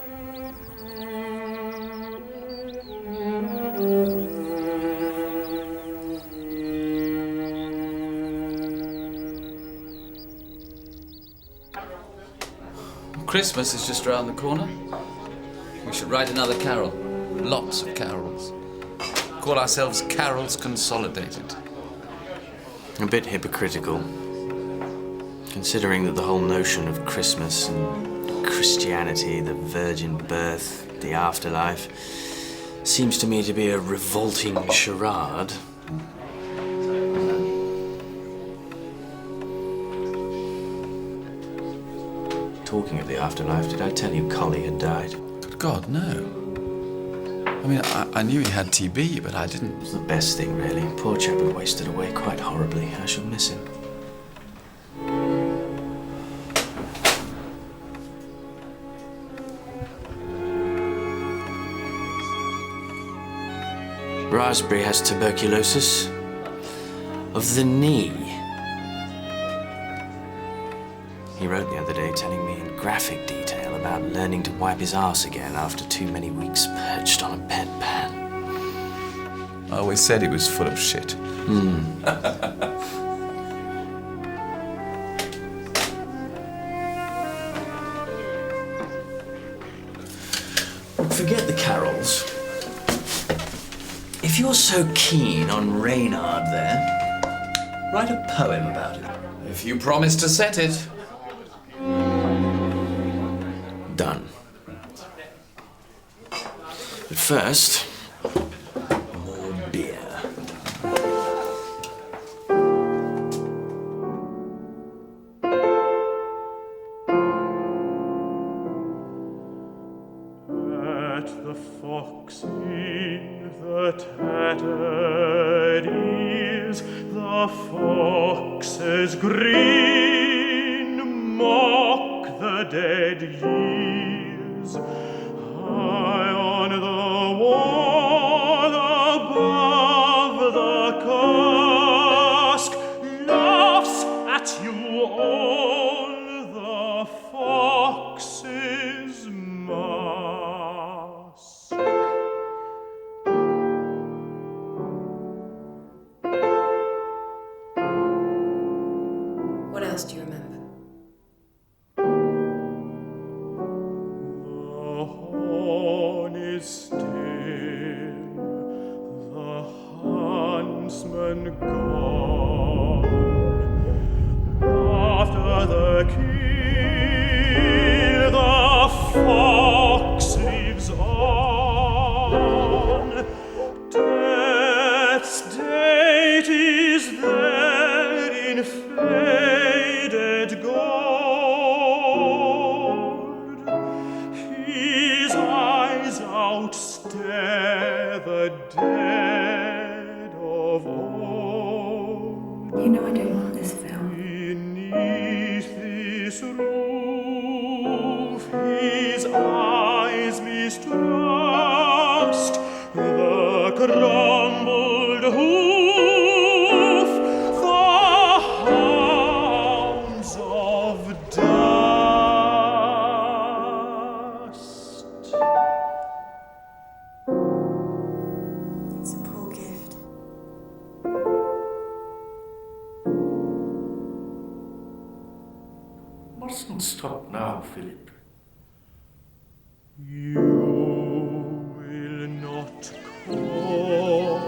S8: Christmas is just around the corner. We should write another carol. Lots of carols. Call ourselves Carols Consolidated.
S20: A bit hypocritical, considering that the whole notion of Christmas and Christianity, the virgin birth, the afterlife, seems to me to be a revolting charade. Talking of the afterlife, did I tell you Collie had died?
S8: Good God, no. I mean, I knew he had TB, but I didn't...
S20: It was the best thing, really. Poor chap had wasted away quite horribly. I shall miss him. Raspberry has tuberculosis of the knee. He wrote the other day telling me in graphic detail about learning to wipe his arse again after too many weeks perched on a bedpan.
S8: I always said he was full of shit.
S20: Forget the carols. If you're so keen on Reynard there, write a poem about it.
S8: If you promise to set it.
S20: Done. But first, more beer.
S3: At the fox in the tattered ears, the fox's grin mock the dead years. on the wall above the cask laughs at you all the fox's mask.
S18: What else do you remember?
S3: The horn is still, the huntsman gone. After the kill, the fox lives on. Death's date is there in faded gold. His eyes outstare the dead of old.
S21: You know I don't want this film.
S3: Beneath this roof, his eyes mistrust the crumbled hoof, the hounds of dust.
S21: It's a poor gift.
S16: Mustn't stop now, Philip.
S3: You will not call,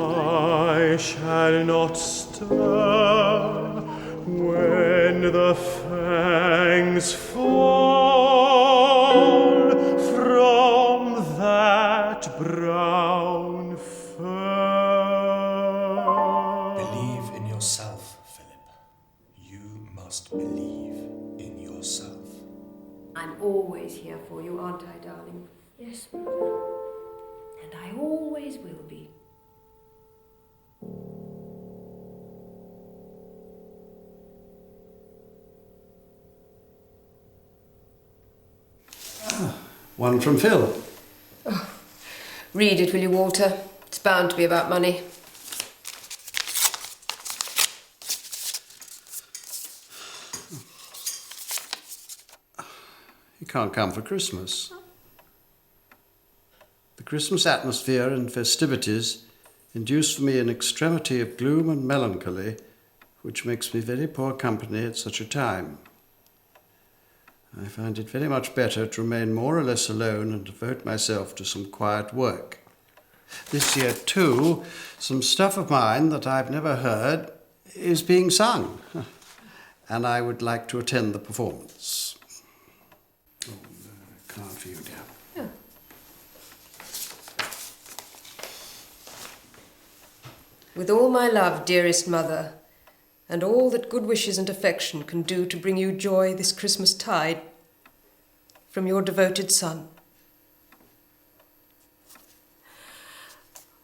S3: I shall not stir when the fangs fall from that brown fur.
S7: Believe in yourself, Philip. You must believe in yourself.
S12: I'm always here for you, aren't I, darling? Yes, Mother. And I always will be.
S16: One from Phil.
S12: Read it, will you, Walter? It's bound to be about money.
S16: You can't come for Christmas. The Christmas atmosphere and festivities induce for me an extremity of gloom and melancholy, which makes me very poor company at such a time. I find it very much better to remain more or less alone and devote myself to some quiet work. This year, too, some stuff of mine that I've never heard is being sung, and I would like to attend the performance. Oh, card for you, dear.
S12: Yeah. With all my love, dearest mother, and all that good wishes and affection can do to bring you joy this Christmas tide, from your devoted son.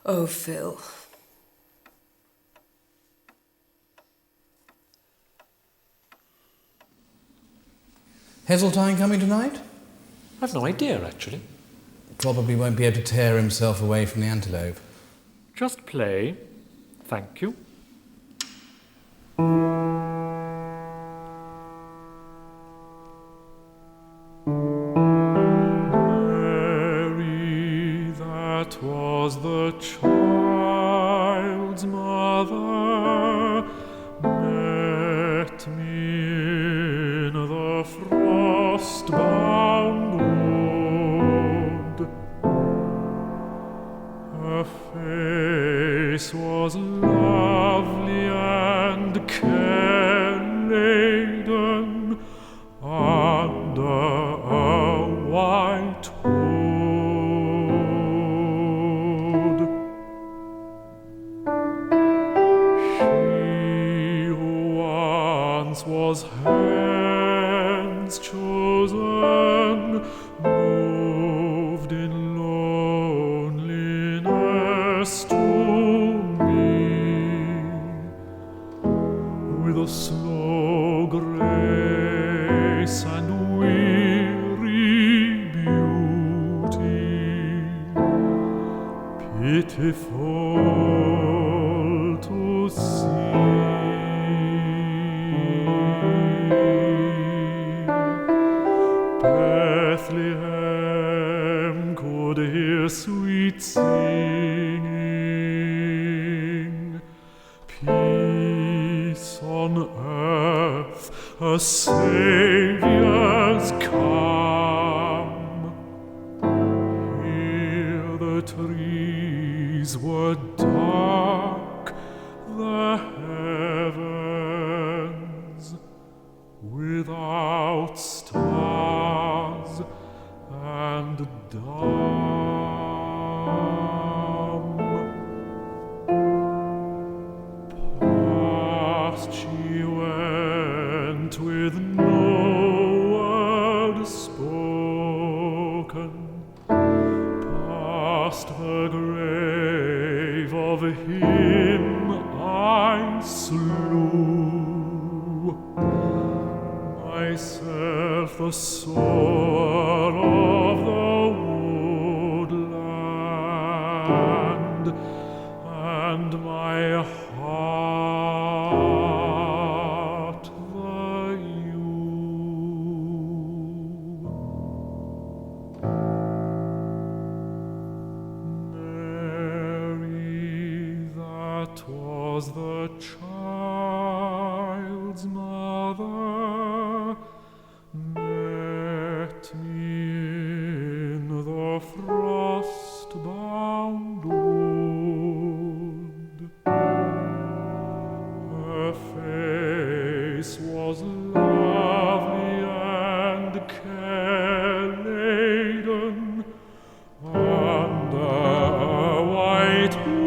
S12: Oh, Phil.
S8: Heseltine coming tonight?
S3: I've no idea, actually.
S8: Probably won't be able to tear himself away from the antelope.
S3: Just play. Thank you. Mary, that was the child's mother, met me in the frost-bound wood. Her face was lovely and care-laden under a white hood. She who once was hands chosen, moved in loneliness to me, with a slow grace and weary beauty. beautiful to see. Bethlehem could hear sweet singing, peace on earth, a Saviour's come. Here the trees were dark, the heavens without stars and dumb. Past she went with no word spoken, past the grave of him I slew, myself the sower of the woodland, and my heart the Mary, that was the child's mother, met me in the frost-bound wood. Her face was lovely and care-laden under a white hood.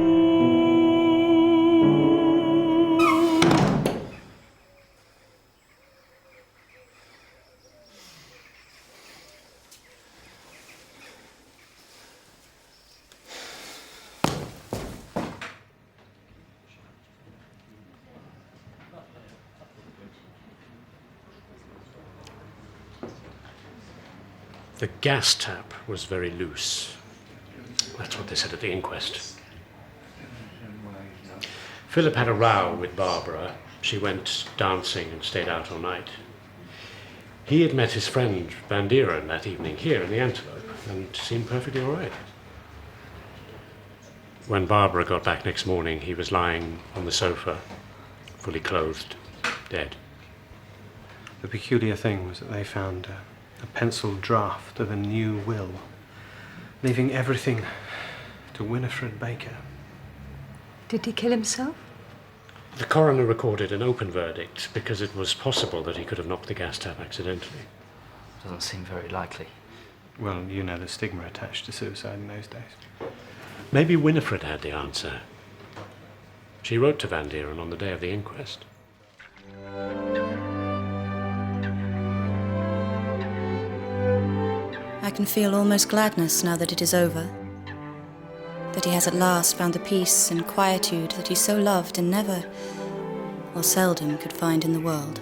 S13: The gas tap was very loose. That's what they said at the inquest. Philip had a row with Barbara. She went dancing and stayed out all night. He had met his friend Van Dieren that evening here in the Antelope and seemed perfectly all right. When Barbara got back next morning, he was lying on the sofa, fully clothed, dead.
S17: The peculiar thing was that they found a pencil draft of a new will, leaving everything to Winifred Baker.
S21: Did he kill himself?
S13: The coroner recorded an open verdict because it was possible that he could have knocked the gas tap accidentally.
S10: Doesn't seem very likely.
S17: Well, you know the stigma attached to suicide in those days.
S13: Maybe Winifred had the answer. She wrote to Van Dieren on the day of the inquest.
S5: I can feel almost gladness now that it is over. That he has at last found the peace and quietude that he so loved and never, or seldom, could find in the world.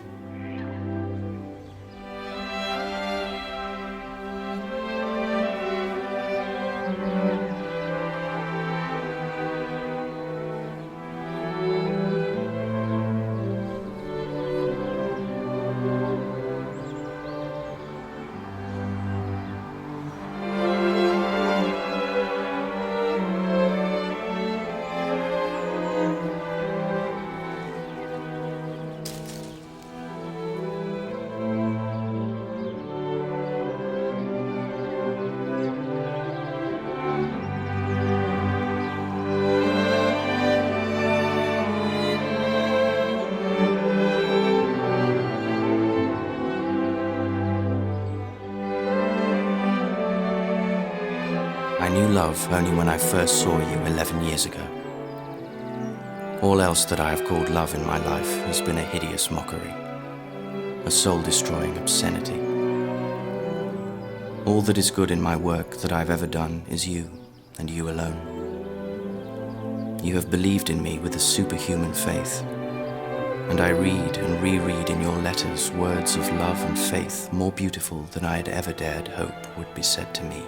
S15: I knew love only when I first saw you 11 years ago. All else that I have called love in my life has been a hideous mockery, a soul-destroying obscenity. All that is good in my work that I've ever done is you, and you alone. You have believed in me with a superhuman faith, and I read and reread in your letters words of love and faith more beautiful than I had ever dared hope would be said to me.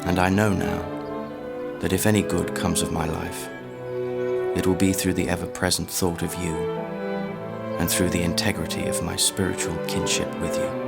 S15: And I know now that if any good comes of my life, it will be through the ever-present thought of you and through the integrity of my spiritual kinship with you.